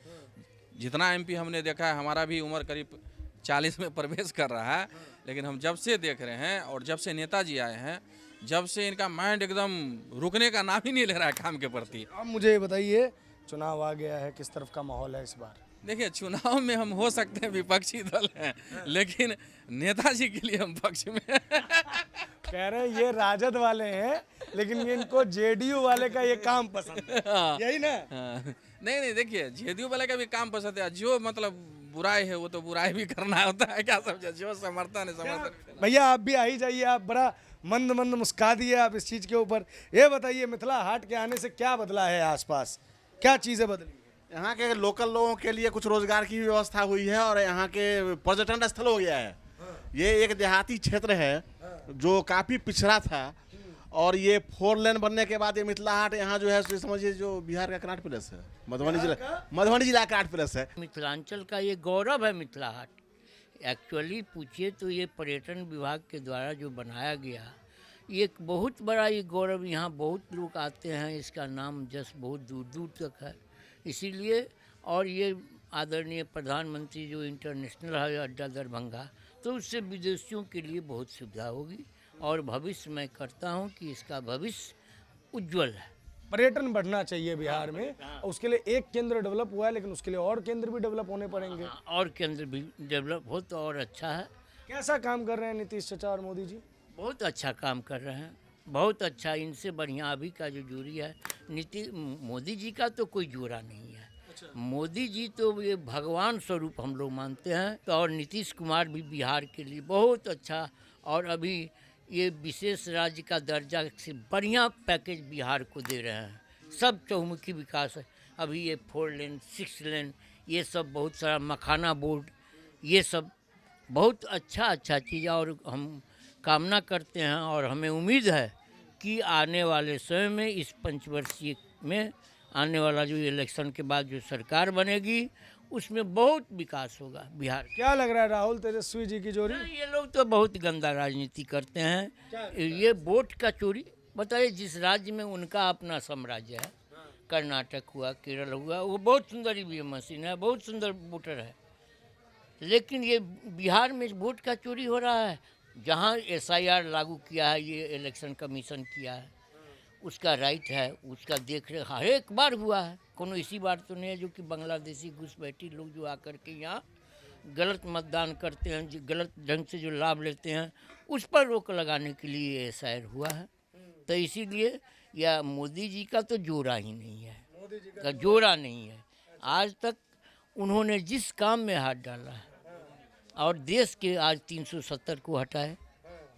S11: जितना एमपी हमने देखा है, हमारा भी उम्र करीब 40 में प्रवेश कर रहा है, लेकिन हम जब से देख रहे हैं और जब से नेताजी आए हैं, जब से इनका माइंड एकदम रुकने का नाम ही नहीं ले रहा है काम के प्रति।
S1: अब मुझे ये बताइए, चुनाव आ गया है, किस तरफ का माहौल है इस बार?
S11: देखिए, चुनाव में हम हो सकते हैं विपक्षी दल हैं, लेकिन नेताजी के लिए हम पक्ष में
S1: कह रहे हैं ये राजद वाले हैं, लेकिन ये इनको जेडीयू वाले का ये काम पसंद है। यही ना?
S11: नहीं, देखिए, जेडीयू वाले का भी काम पसंद है, जो मतलब बुराई है वो तो बुराई भी करना होता है, क्या समझे, जो समर्थन है समर्थन।
S1: भैया आप भी आ ही जाइए, आप बड़ा मंद मंद मुस्का दिए आप इस चीज़ के ऊपर। ये बताइए मिथिला हाट के आने से क्या बदला है आसपास, क्या चीज़ें बदली?
S12: यहाँ के लोकल लोगों के लिए कुछ रोजगार की व्यवस्था हुई है और यहाँ के पर्यटन स्थल हो गया है। ये एक देहाती क्षेत्र है जो काफ़ी पिछड़ा था और ये 4 लेन बनने के बाद ये मिथिला हाट यहाँ जो है समझिए जो बिहार का कर्नाट प्लेस है, मधुबनी जिला का कर्नाट प्लेस है।
S6: मिथिलांचल का ये गौरव है मिथिला हाट। एक्चुअली पूछिए तो ये पर्यटन विभाग के द्वारा जो बनाया गया, ये एक बहुत बड़ा ये गौरव, यहाँ बहुत लोग आते हैं, इसका नाम जस बहुत दूर दूर तक है। इसीलिए और ये आदरणीय प्रधानमंत्री जो इंटरनेशनल हवाई अड्डा दरभंगा, तो उससे विदेशियों के लिए बहुत सुविधा होगी और भविष्य मैं करता हूँ कि इसका भविष्य उज्जवल है।
S1: पर्यटन बढ़ना चाहिए बिहार में, उसके लिए एक केंद्र डेवलप हुआ है लेकिन उसके लिए और केंद्र भी डेवलप होने पड़ेंगे।
S6: और केंद्र भी डेवलप हो तो और अच्छा है।
S1: कैसा काम कर रहे हैं नीतीश चाचा और मोदी जी?
S6: बहुत अच्छा काम कर रहे हैं, बहुत अच्छा। इनसे बढ़िया अभी का जो जोड़ी है मोदी जी का तो कोई जोड़ा नहीं है। मोदी जी तो ये भगवान स्वरूप हम लोग मानते हैं। तो और नीतीश कुमार भी बिहार के लिए बहुत अच्छा, और अभी ये विशेष राज्य का दर्जा से बढ़िया पैकेज बिहार को दे रहे हैं। सब चहुमुखी विकास है। अभी ये 4 लेन 6 लेन ये सब बहुत सारा मखाना बोर्ड, ये सब बहुत अच्छा चीज़, और हम कामना करते हैं और हमें उम्मीद है कि आने वाले समय में इस पंचवर्षीय में आने वाला जो इलेक्शन के बाद जो सरकार बनेगी उसमें बहुत विकास होगा बिहार।
S1: क्या लग रहा है राहुल तेजस्वी जी की जोड़ी?
S6: ये लोग तो बहुत गंदा राजनीति करते हैं। ये वोट का चोरी, बताइए जिस राज्य में उनका अपना साम्राज्य है, कर्नाटक हुआ, केरल हुआ, वो बहुत सुंदर ईवीएम मशीन है, बहुत सुंदर वोटर है, लेकिन ये बिहार में वोट का चोरी हो रहा है। जहाँ SIR लागू किया है, ये इलेक्शन कमीशन किया है, उसका राइट है, उसका देख रेख हर एक बार हुआ है। कोनो इसी बार तो नहीं है जो कि बांग्लादेशी घुसपैठी लोग जो आकर के यहाँ गलत मतदान करते हैं, जो गलत ढंग से जो लाभ लेते हैं, उस पर रोक लगाने के लिए SIR हुआ है। तो इसीलिए या मोदी जी का तो जोड़ा ही नहीं है, का जोड़ा नहीं है। आज तक उन्होंने जिस काम में हाथ डाला है और देश के आज 370 को हटाए,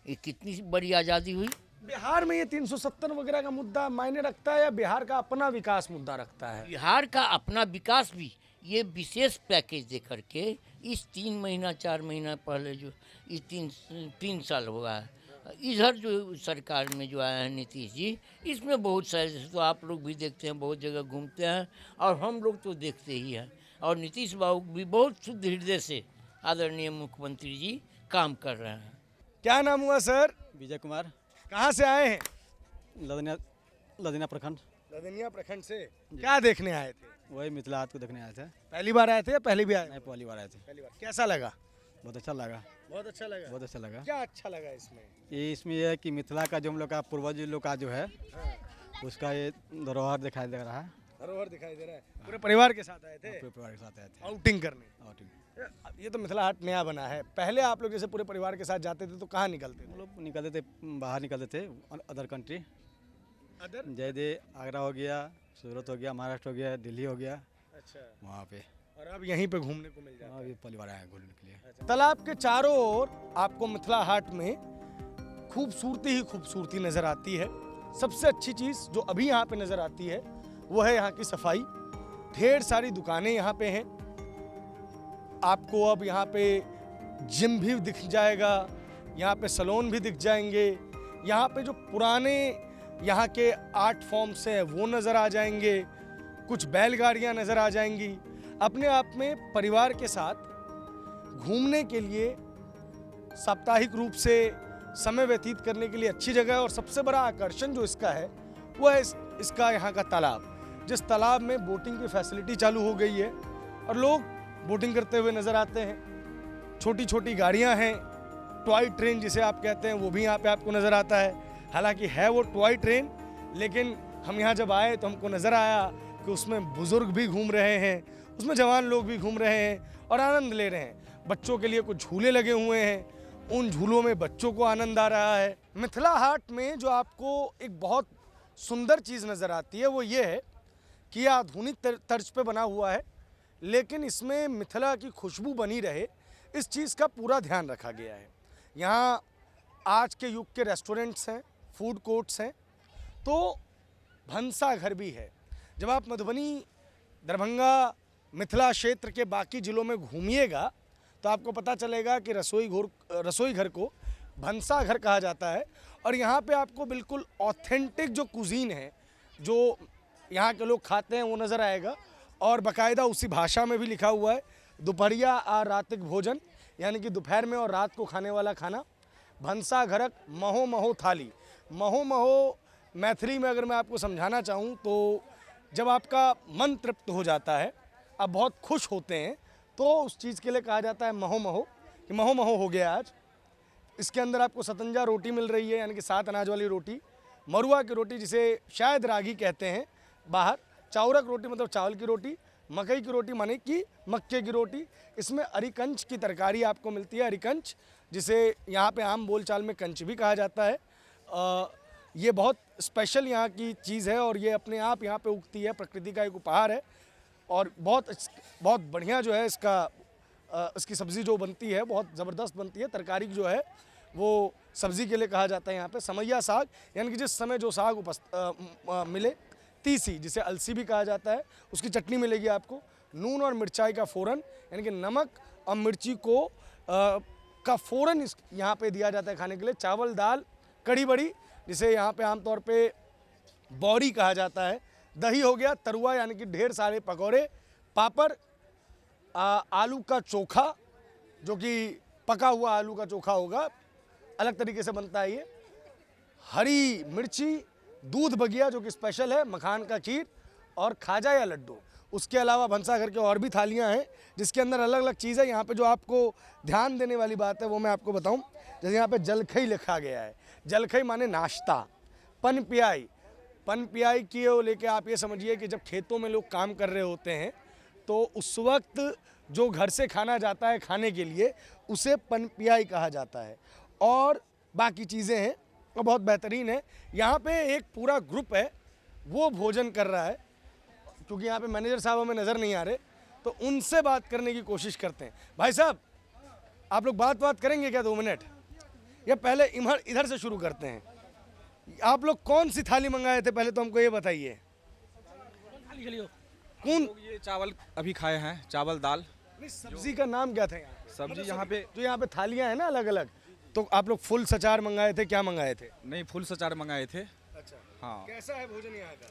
S6: ये कितनी बड़ी आज़ादी हुई।
S1: बिहार में ये 370 वगैरह का मुद्दा मायने रखता है या बिहार का अपना विकास मुद्दा रखता है?
S6: बिहार का अपना विकास भी ये विशेष पैकेज दे करके इस 3 महीना 4 महीना पहले जो ये 3 साल हुआ है, इधर जो सरकार में जो आया है नीतीश जी, इसमें बहुत सारे, तो आप लोग भी देखते हैं, बहुत जगह घूमते हैं और हम लोग तो देखते ही हैं। और नीतीश बाबू भी बहुत शुद्ध हृदय से आदरणीय मुख्यमंत्री जी काम कर रहे हैं।
S1: क्या नाम हुआ सर?
S13: विजय कुमार।
S1: कहाँ से आए हैं?
S13: लदनिया प्रखंड।
S1: लदनिया प्रखंड से क्या देखने आए थे?
S13: वही मिथिला हाट को देखने आए थे।
S1: पहली बार आए थे या पहली भी आए?
S13: नहीं, पहली बार आए थे।
S1: पहली बार। कैसा लगा?
S13: बहुत अच्छा लगा।
S1: बहुत अच्छा लगा।
S13: बहुत अच्छा लगा।
S1: क्या अच्छा लगा इसमें?
S13: इसमें यह है कि मिथिला का जो हम लोग का पूर्वज लोग का जो है, उसका ये धरोहर दिखाई दे रहा है।
S1: धरोहर दिखाई दे रहा है। पूरे परिवार के साथ आए थे?
S13: पूरे परिवार के साथ आए थे
S1: आउटिंग करने।
S13: आउटिंग।
S1: ये तो मिथिला हाट नया बना है, पहले आप लोग जैसे पूरे परिवार के साथ जाते थे तो कहाँ निकलते थे?
S13: हम लोग निकलते थे, बाहर निकलते थे, other country.
S1: Other?
S13: Jaydev, Agra हो गया, सूरत हो गया, महाराष्ट्र हो गया, दिल्ली हो गया।
S1: अच्छा।
S13: वहाँ पे।
S1: और अब यहीं पे घूमने को मिल जाता है?
S13: अभी परिवार आया घूमने के लिए।
S1: तालाब के चारों ओर आपको मिथिला हाट में खूबसूरती ही खूबसूरती नज़र आती है। सबसे अच्छी चीज़ जो अभी यहाँ पे नज़र आती है वो है यहाँ की सफाई। ढेर सारी दुकानें यहाँ पे हैं। आपको अब यहाँ पे जिम भी दिख जाएगा, यहाँ पे सैलून भी दिख जाएंगे, यहाँ पे जो पुराने यहाँ के आर्ट फॉर्म्स हैं वो नज़र आ जाएंगे, कुछ बैलगाड़ियाँ नज़र आ जाएंगी। अपने आप में परिवार के साथ घूमने के लिए साप्ताहिक रूप से समय व्यतीत करने के लिए अच्छी जगह है। और सबसे बड़ा आकर्षण जो इसका है वो है इसका यहाँ का तालाब, जिस तालाब में बोटिंग की फैसिलिटी चालू हो गई है और लोग बोटिंग करते हुए नज़र आते हैं। छोटी छोटी गाड़ियाँ हैं, टॉय ट्रेन जिसे आप कहते हैं वो भी यहाँ पे आपको नज़र आता है। हालांकि है वो टॉय ट्रेन, लेकिन हम यहाँ जब आए तो हमको नज़र आया कि उसमें बुज़ुर्ग भी घूम रहे हैं, उसमें जवान लोग भी घूम रहे हैं और आनंद ले रहे हैं। बच्चों के लिए कुछ झूले लगे हुए हैं, उन झूलों में बच्चों को आनंद आ रहा है। मिथिला हाट में जो आपको एक बहुत सुंदर चीज़ नज़र आती है वो ये है कि यह आधुनिक तर्ज पे बना हुआ है, लेकिन इसमें मिथिला की खुशबू बनी रहे, इस चीज़ का पूरा ध्यान रखा गया है। यहाँ आज के युग के रेस्टोरेंट्स हैं, फूड कोर्ट्स हैं, तो भंसा घर भी है। जब आप मधुबनी, दरभंगा, मिथिला क्षेत्र के बाकी ज़िलों में घूमिएगा तो आपको पता चलेगा कि रसोई घर को भंसा घर कहा जाता है। और यहाँ पे आपको बिल्कुल ऑथेंटिक जो कुजीन है, जो यहाँ के लोग खाते हैं, वो नज़र आएगा। और बाकायदा उसी भाषा में भी लिखा हुआ है, दोपहरिया और रातिक भोजन, यानी कि दोपहर में और रात को खाने वाला खाना। भंसा घरक महो महो थाली। महो महो मैथिली में अगर मैं आपको समझाना चाहूँ तो जब आपका मन तृप्त हो जाता है, आप बहुत खुश होते हैं, तो उस चीज़ के लिए कहा जाता है महो महो, कि महो महो हो गया आज। इसके अंदर आपको सतंजा रोटी मिल रही है, यानी कि 7 अनाज वाली रोटी, मरुआ की रोटी जिसे शायद रागी कहते हैं बाहर, चाउरक रोटी मतलब चावल की रोटी, मकई की रोटी माने कि मक्के की रोटी। इसमें अरिकंच की तरकारी आपको मिलती है, अरिकंच जिसे यहाँ पे आम बोलचाल में कंच भी कहा जाता है। ये बहुत स्पेशल यहाँ की चीज़ है और ये अपने आप यहाँ पे उगती है, प्रकृति का एक उपहार है। और बहुत बढ़िया जो है इसकी सब्ज़ी जो बनती है बहुत ज़बरदस्त बनती है। तरकारी जो है वो सब्ज़ी के लिए कहा जाता है यहाँ पे समैया साग, यानी कि जिस समय जो साग मिले। तीसी जिसे अलसी भी कहा जाता है, उसकी चटनी मिलेगी आपको। नून और मिर्चाई का फ़ोरन, यानी कि नमक और मिर्ची को का फ़ोरन यहाँ पे दिया जाता है खाने के लिए। चावल, दाल, कड़ी बड़ी जिसे यहाँ पे आमतौर पे बौरी कहा जाता है। दही हो गया, तरुआ यानी कि ढेर सारे पकौड़े, पापड़, आलू का चोखा जो कि पका हुआ आलू का चोखा होगा, अलग तरीके से बनता है ये। हरी मिर्ची, दूध बगिया जो कि स्पेशल है, मखान का खीर और खाजा या लड्डू। उसके अलावा भंसा घर के और भी थालियां हैं जिसके अंदर अलग अलग चीज़ है। यहाँ पे जो आपको ध्यान देने वाली बात है वो मैं आपको बताऊं, जैसे यहाँ पे जलखई लिखा गया है। जलखई माने नाश्ता। पन पियाई की वो लेके आप ये समझिए कि जब खेतों में लोग काम कर रहे होते हैं तो उस वक्त जो घर से खाना जाता है खाने के लिए उसे पन पियाई कहा जाता है। और बाकी चीज़ें हैं और बहुत बेहतरीन है। यहाँ पे एक पूरा ग्रुप है वो भोजन कर रहा है, क्योंकि यहाँ पे मैनेजर साहब हमें नज़र नहीं आ रहे, तो उनसे बात करने की कोशिश करते हैं। भाई साहब, आप लोग बात करेंगे क्या 2 मिनट? या पहले इधर से शुरू करते हैं। आप लोग कौन सी थाली मंगाए थे पहले तो हमको ये बताइए। कौन?
S11: ये चावल अभी खाए हैं, चावल दाल।
S1: सब्जी का नाम क्या था यहाँ?
S11: सब्जी यहाँ पे
S1: जो यहाँ पे थालियाँ हैं ना अलग अलग, तो आप लोग फुल सचार मंगाए थे, क्या मंगाए थे?
S11: नहीं, फुल सचार मंगाए थे।
S1: अच्छा,
S11: हाँ।
S1: कैसा है भोजन यहाँ का?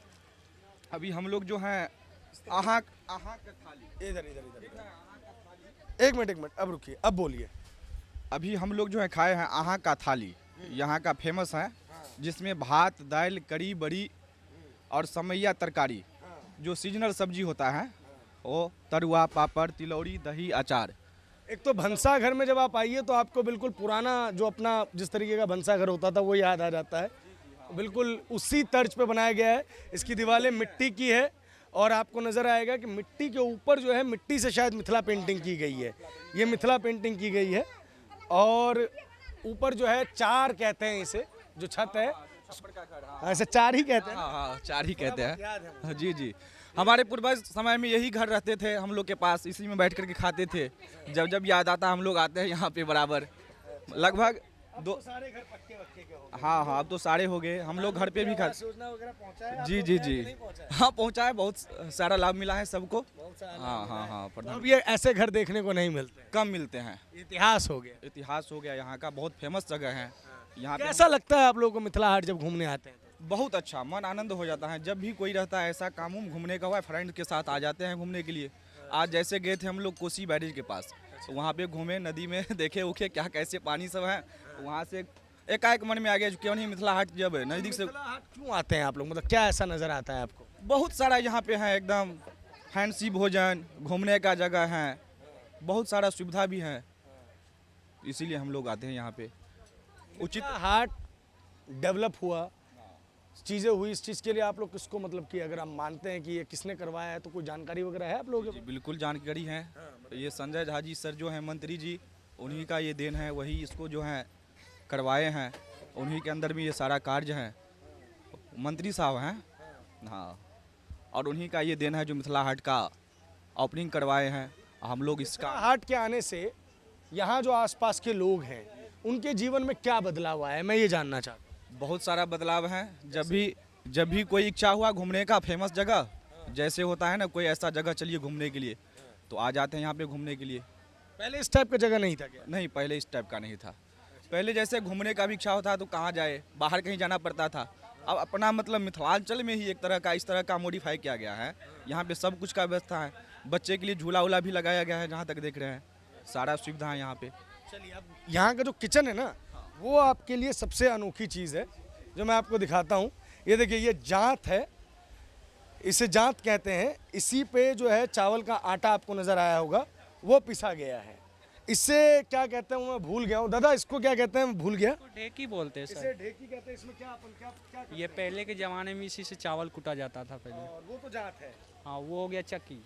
S11: अभी हम लोग जो हैं आहा का थाली,
S1: इधर एक मिनट अब रुकिए, अब बोलिए।
S11: अभी हम लोग जो है खाए हैं आहा का थाली, यहाँ का फेमस है, जिसमें भात, दाल, कड़ी बड़ी और समैया तरकारी, जो सीजनल सब्जी होता है वो, तरुआ, पापड़, तिलौरी, दही, अचार।
S1: एक तो भंसा घर में जब आप आइए तो आपको बिल्कुल पुराना जो अपना जिस तरीके का भंसा घर होता था वो याद आ जाता है। बिल्कुल उसी तर्ज पे बनाया गया है। इसकी दीवारें मिट्टी की है और आपको नज़र आएगा कि मिट्टी के ऊपर जो है मिट्टी से शायद मिथिला पेंटिंग की गई है। ये मिथिला पेंटिंग की गई है। और ऊपर जो है चार कहते हैं इसे, जो छत है ऐसे चार ही कहते हैं।
S11: हाँ, चार ही कहते हैं। जी जी, हमारे पूर्वज समय में यही घर रहते थे हम लोग के पास, इसी में बैठ करके खाते थे। जब याद आता हम लोग आते हैं यहाँ पे बराबर। लगभग
S1: सारे घर पक्के वक्के के हो गए।
S11: हाँ, अब तो सारे हो गए। हम लोग घर पे भी खाते।
S1: योजना वगैरह पहुँचाया?
S11: जी, हाँ पहुँचा है, बहुत सारा लाभ मिला है सबको। हाँ,
S1: अब ये ऐसे घर देखने को नहीं मिलते,
S11: कम मिलते हैं।
S1: इतिहास हो गया
S11: यहाँ का, बहुत फेमस जगह है यहाँ पे।
S1: कैसा लगता है आप लोगों को मिथिला हाट जब घूमने आते हैं?
S11: बहुत अच्छा, मन आनंद हो जाता है। जब भी कोई रहता है ऐसा काम घूमने का हुआ, फ्रेंड के साथ आ जाते हैं घूमने के लिए। आज जैसे गए थे हम लोग कोसी बैरेज के पास, तो वहाँ पे घूमे, नदी में देखे उखे क्या कैसे पानी सब है। वहाँ से एकाएक मन में आ गया क्यों नहीं मिथिला हाट जब नज़दीक से।
S1: क्यों आते हैं आप लोग, मतलब क्या ऐसा नज़र आता है आपको?
S11: बहुत सारा यहाँ पे है, एकदम फैंसी भोजन, घूमने का जगह है, बहुत सारा सुविधा भी है, इसीलिए हम लोग आते हैं यहाँ पे।
S1: उचित हाट डेवलप हुआ, चीज़ें हुई, इस चीज़ के लिए आप लोग किसको मतलब कि अगर आप मानते हैं कि ये किसने करवाया है तो कोई जानकारी वगैरह है आप लोगों को?
S11: बिल्कुल जानकारी है। ये संजय झा जी सर जो हैं मंत्री जी, उन्हीं का ये देन है, वही इसको जो है करवाए हैं। उन्हीं के अंदर में ये सारा कार्य है, मंत्री साहब हैं। हाँ, और उन्हीं का ये देन है जो मिथिला हाट का
S14: ओपनिंग करवाए हैं हम लोग इसका।
S1: हाट के आने से यहाँ जो आसपास के लोग हैं उनके जीवन में क्या बदलाव आया है, मैं ये जानना चाहता हूँ।
S14: बहुत सारा बदलाव है। जब भी कोई इच्छा हुआ घूमने का फेमस जगह, जैसे होता है ना कोई ऐसा जगह चलिए घूमने के लिए, तो आ जाते हैं यहाँ पे घूमने के लिए।
S1: पहले इस टाइप का जगह नहीं था क्या?
S14: नहीं, पहले इस टाइप का नहीं था। पहले जैसे घूमने का भी इच्छा होता तो कहाँ जाए, बाहर कहीं जाना पड़ता था। अब अपना मतलब मिथिलांचल में ही एक तरह का इस तरह का मॉडिफाई किया गया है। यहाँ पे सब कुछ का व्यवस्था है। बच्चे के लिए झूला वूला भी लगाया गया है, जहाँ तक देख रहे हैं सारा सुविधा है यहाँ पे।
S1: चलिए, अब यहाँ का जो किचन है ना, वो आपके लिए सबसे अनोखी चीज़ है जो मैं आपको दिखाता हूँ। ये देखिए, ये जांत है, इसे जांत कहते हैं। इसी पे जो है चावल का आटा आपको नज़र आया होगा, वो पिसा गया है। इससे क्या कहते हैं वो मैं भूल गया हूँ। दादा, इसको क्या कहते हैं? मैं भूल गया।
S5: ढेकी बोलते हैं
S1: इसे
S5: सर।
S1: ढेकी कहते हैं। इसमें क्या अपन क्या
S5: ये पहले के ज़माने में इसी से चावल कूटा जाता था पहले।
S1: और वो तो जांत है।
S5: हाँ, वो हो गया चक्की।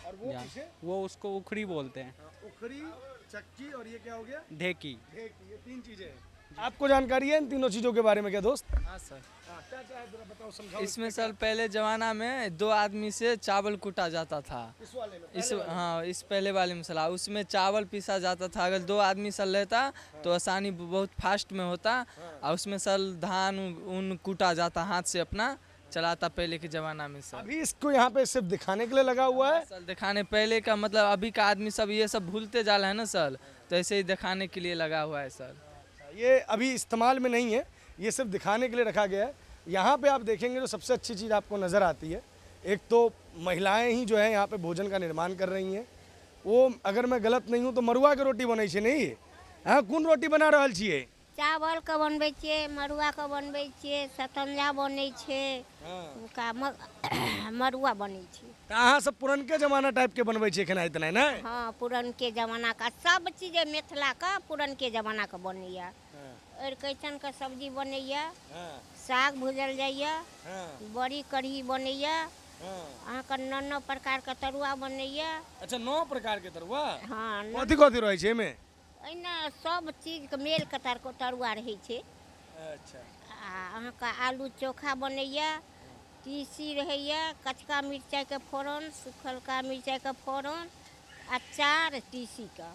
S1: और वो किसे?
S5: वो उसको उखड़ी बोलते हैं।
S1: उखड़ी, चक्की, और ये क्या हो गया?
S5: ढेकी।
S1: ढेकी। ये तीन चीज़ें हैं। आपको जानकारी है इन तीनों चीज़ों के बारे में क्या दोस्त?
S15: हाँ सर।
S1: क्या क्या है, जरा बताओ, समझाओ।
S15: इसमें सर पहले ज़माना में 2 आदमी से चावल कूटा जाता था।
S1: इस वाले में?
S15: इस पहले वाले मसला, उसमें चावल पीसा जाता था। अगर 2 आदमी सर लेता तो आसानी बहुत फास्ट में होता। और उसमें सर धान उन कूटा जाता, हाथ से अपना चलाता पहले के ज़माना में सर।
S1: अभी इसको यहाँ पे सिर्फ दिखाने के लिए लगा हुआ है
S15: सर। दिखाने, पहले का मतलब अभी का आदमी सब ये सब भूलते जा रहे हैं ना सर, तो ऐसे ही दिखाने के लिए लगा हुआ है सर।
S1: ये अभी इस्तेमाल में नहीं है, ये सिर्फ दिखाने के लिए रखा गया है। यहाँ पे आप देखेंगे जो सबसे अच्छी चीज़ आपको नज़र आती है, एक तो महिलाएं ही जो है यहाँ पे भोजन का निर्माण कर रही हैं। वो, अगर मैं गलत नहीं हूँ तो मरुआ के रोटी बनै छै नहीं? हाँ, कौन रोटी बना रहल छियै?
S16: चावल के बनबै छियै, मरुआ के बनबै छियै, सतंजा बनै छै, मरुआ बनै छै।
S1: अहाँ सब पुरनके जमाना टाइप के बनबै छियै खेनाइ तेनाइ ने?
S16: हाँ, पुरनके जमाना का सब चीज मिथिला का पुरनके जमाना का बनैया। अरिकंचन के सब्जी बनैया, साग भूजल जाइया, बड़ी कढ़ी बनैया, अहाँ का 9 प्रकार के तरुआ बनैया।
S1: अच्छा, 9 प्रकार के तरुआ?
S16: हाँ।
S1: कथी कथी रहै छै एहिमे?
S16: एहिना सब चीज के मेल के तरुआ रहै छै।
S1: अच्छा।
S16: अहाँ का आलू चोखा बनैया, तीसी रहैया, कचका मिरचाई के फोरन, सूखलका मिरचाई के फोरन, अचार तीसी का।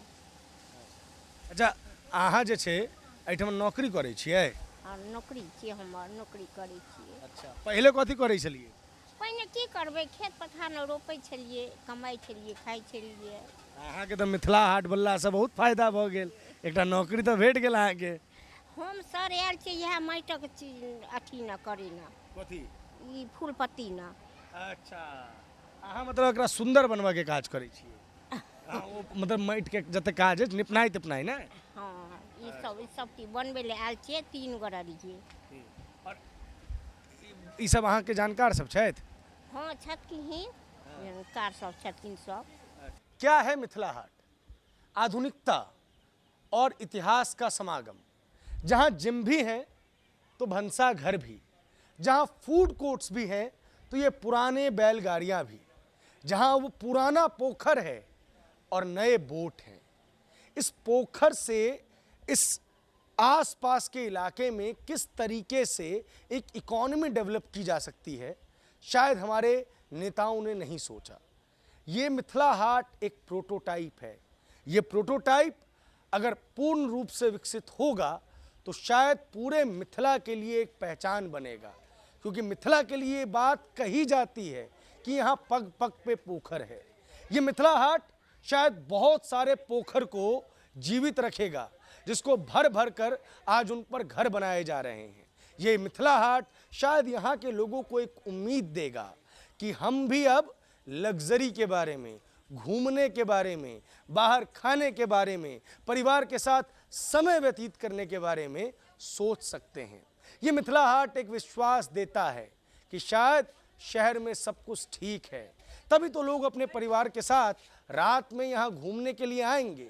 S1: अच्छा, अहाँ जे छै एहिठाम नौकरी करै छियै?
S16: हाँ, नौकरी छियै, हमर नौकरी करै छियै।
S1: अच्छा, पहिले कथी करै छलियै?
S16: पहिने की करबै, खेत पथार में रोपै छलियै, कमाइ छलियै, खाइ छलियै।
S1: अहाँके तऽ मिथिला हाट बनलासँ बहुत फायदा भऽ गेल, एकटा नौकरी तऽ भेट गेल अहाँके।
S16: हम सर आयल छियै इएह माटिक चीज अथी न करै न।
S1: कथी?
S16: ई फूल पत्ती न।
S1: अच्छा, अहाँ मतलब एकरा सुंदर बनबऽ के काज करै छियै? ओ मतलब माटि के जते काज है निपनाइ तिपनाइ ने?
S16: हाँ, ई सब चीज बनबै ले आयल छियै, 3 गोरा रहियै।
S1: और ई सब अहाँके जानकार सब छथि?
S16: हाँ, छथिन, जानकार सब छथिन सब।
S1: क्या है मिथिला हाट? आधुनिकता और इतिहास का समागम। जहाँ जिम भी है तो भंसा घर भी, जहाँ फूड कोर्ट्स भी हैं तो ये पुराने बैलगाड़ियाँ भी, जहाँ वो पुराना पोखर है और नए बोट हैं। इस पोखर से इस आसपास के इलाके में किस तरीके से एक इकॉनमी डेवलप की जा सकती है, शायद हमारे नेताओं ने नहीं सोचा। ये मिथिला हाट एक प्रोटोटाइप है। ये प्रोटोटाइप अगर पूर्ण रूप से विकसित होगा तो शायद पूरे मिथिला के लिए एक पहचान बनेगा, क्योंकि मिथिला के लिए बात कही जाती है कि यहाँ पग पग पे पोखर है। ये मिथिला हाट शायद बहुत सारे पोखर को जीवित रखेगा, जिसको भर भर कर आज उन पर घर बनाए जा रहे हैं। ये मिथिला हाट शायद यहाँ के लोगों को एक उम्मीद देगा कि हम भी अब लग्जरी के बारे में, घूमने के बारे में, बाहर खाने के बारे में, परिवार के साथ समय व्यतीत करने के बारे में सोच सकते हैं। ये मिथिला हाट एक विश्वास देता है कि शायद शहर में सब कुछ ठीक है, तभी तो लोग अपने परिवार के साथ रात में यहाँ घूमने के लिए आएंगे।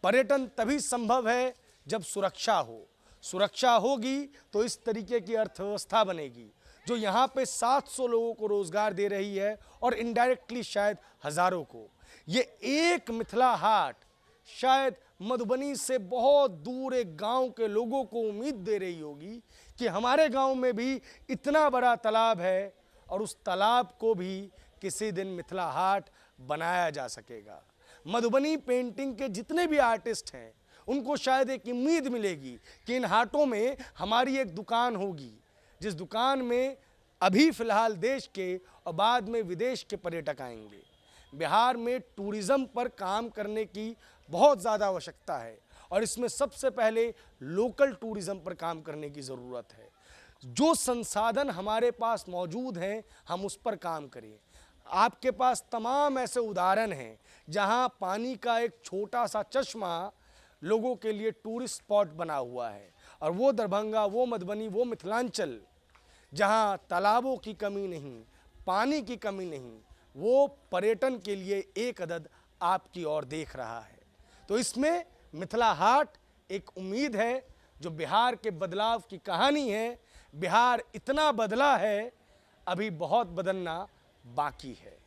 S1: पर्यटन तभी संभव है जब सुरक्षा हो। सुरक्षा होगी तो इस तरीके की अर्थव्यवस्था बनेगी जो यहाँ पे 700 लोगों को रोजगार दे रही है और इनडायरेक्टली शायद हजारों को। ये एक मिथिला हाट शायद मधुबनी से बहुत दूर एक गांव के लोगों को उम्मीद दे रही होगी कि हमारे गांव में भी इतना बड़ा तालाब है और उस तालाब को भी किसी दिन मिथिला हाट बनाया जा सकेगा। मधुबनी पेंटिंग के जितने भी आर्टिस्ट हैं उनको शायद एक उम्मीद मिलेगी कि इन हाटों में हमारी एक दुकान होगी, जिस दुकान में अभी फ़िलहाल देश के और बाद में विदेश के पर्यटक आएंगे। बिहार में टूरिज़्म पर काम करने की बहुत ज़्यादा आवश्यकता है और इसमें सबसे पहले लोकल टूरिज़्म पर काम करने की ज़रूरत है। जो संसाधन हमारे पास मौजूद हैं हम उस पर काम करें। आपके पास तमाम ऐसे उदाहरण हैं जहां पानी का एक छोटा सा चश्मा लोगों के लिए टूरिस्ट स्पॉट बना हुआ है, और वो दरभंगा, वो मधुबनी, वो मिथिलांचल जहां तालाबों की कमी नहीं, पानी की कमी नहीं, वो पर्यटन के लिए एक अदद आपकी ओर देख रहा है। तो इसमें मिथिला हाट एक उम्मीद है जो बिहार के बदलाव की कहानी है। बिहार इतना बदला है, अभी बहुत बदलना बाकी है।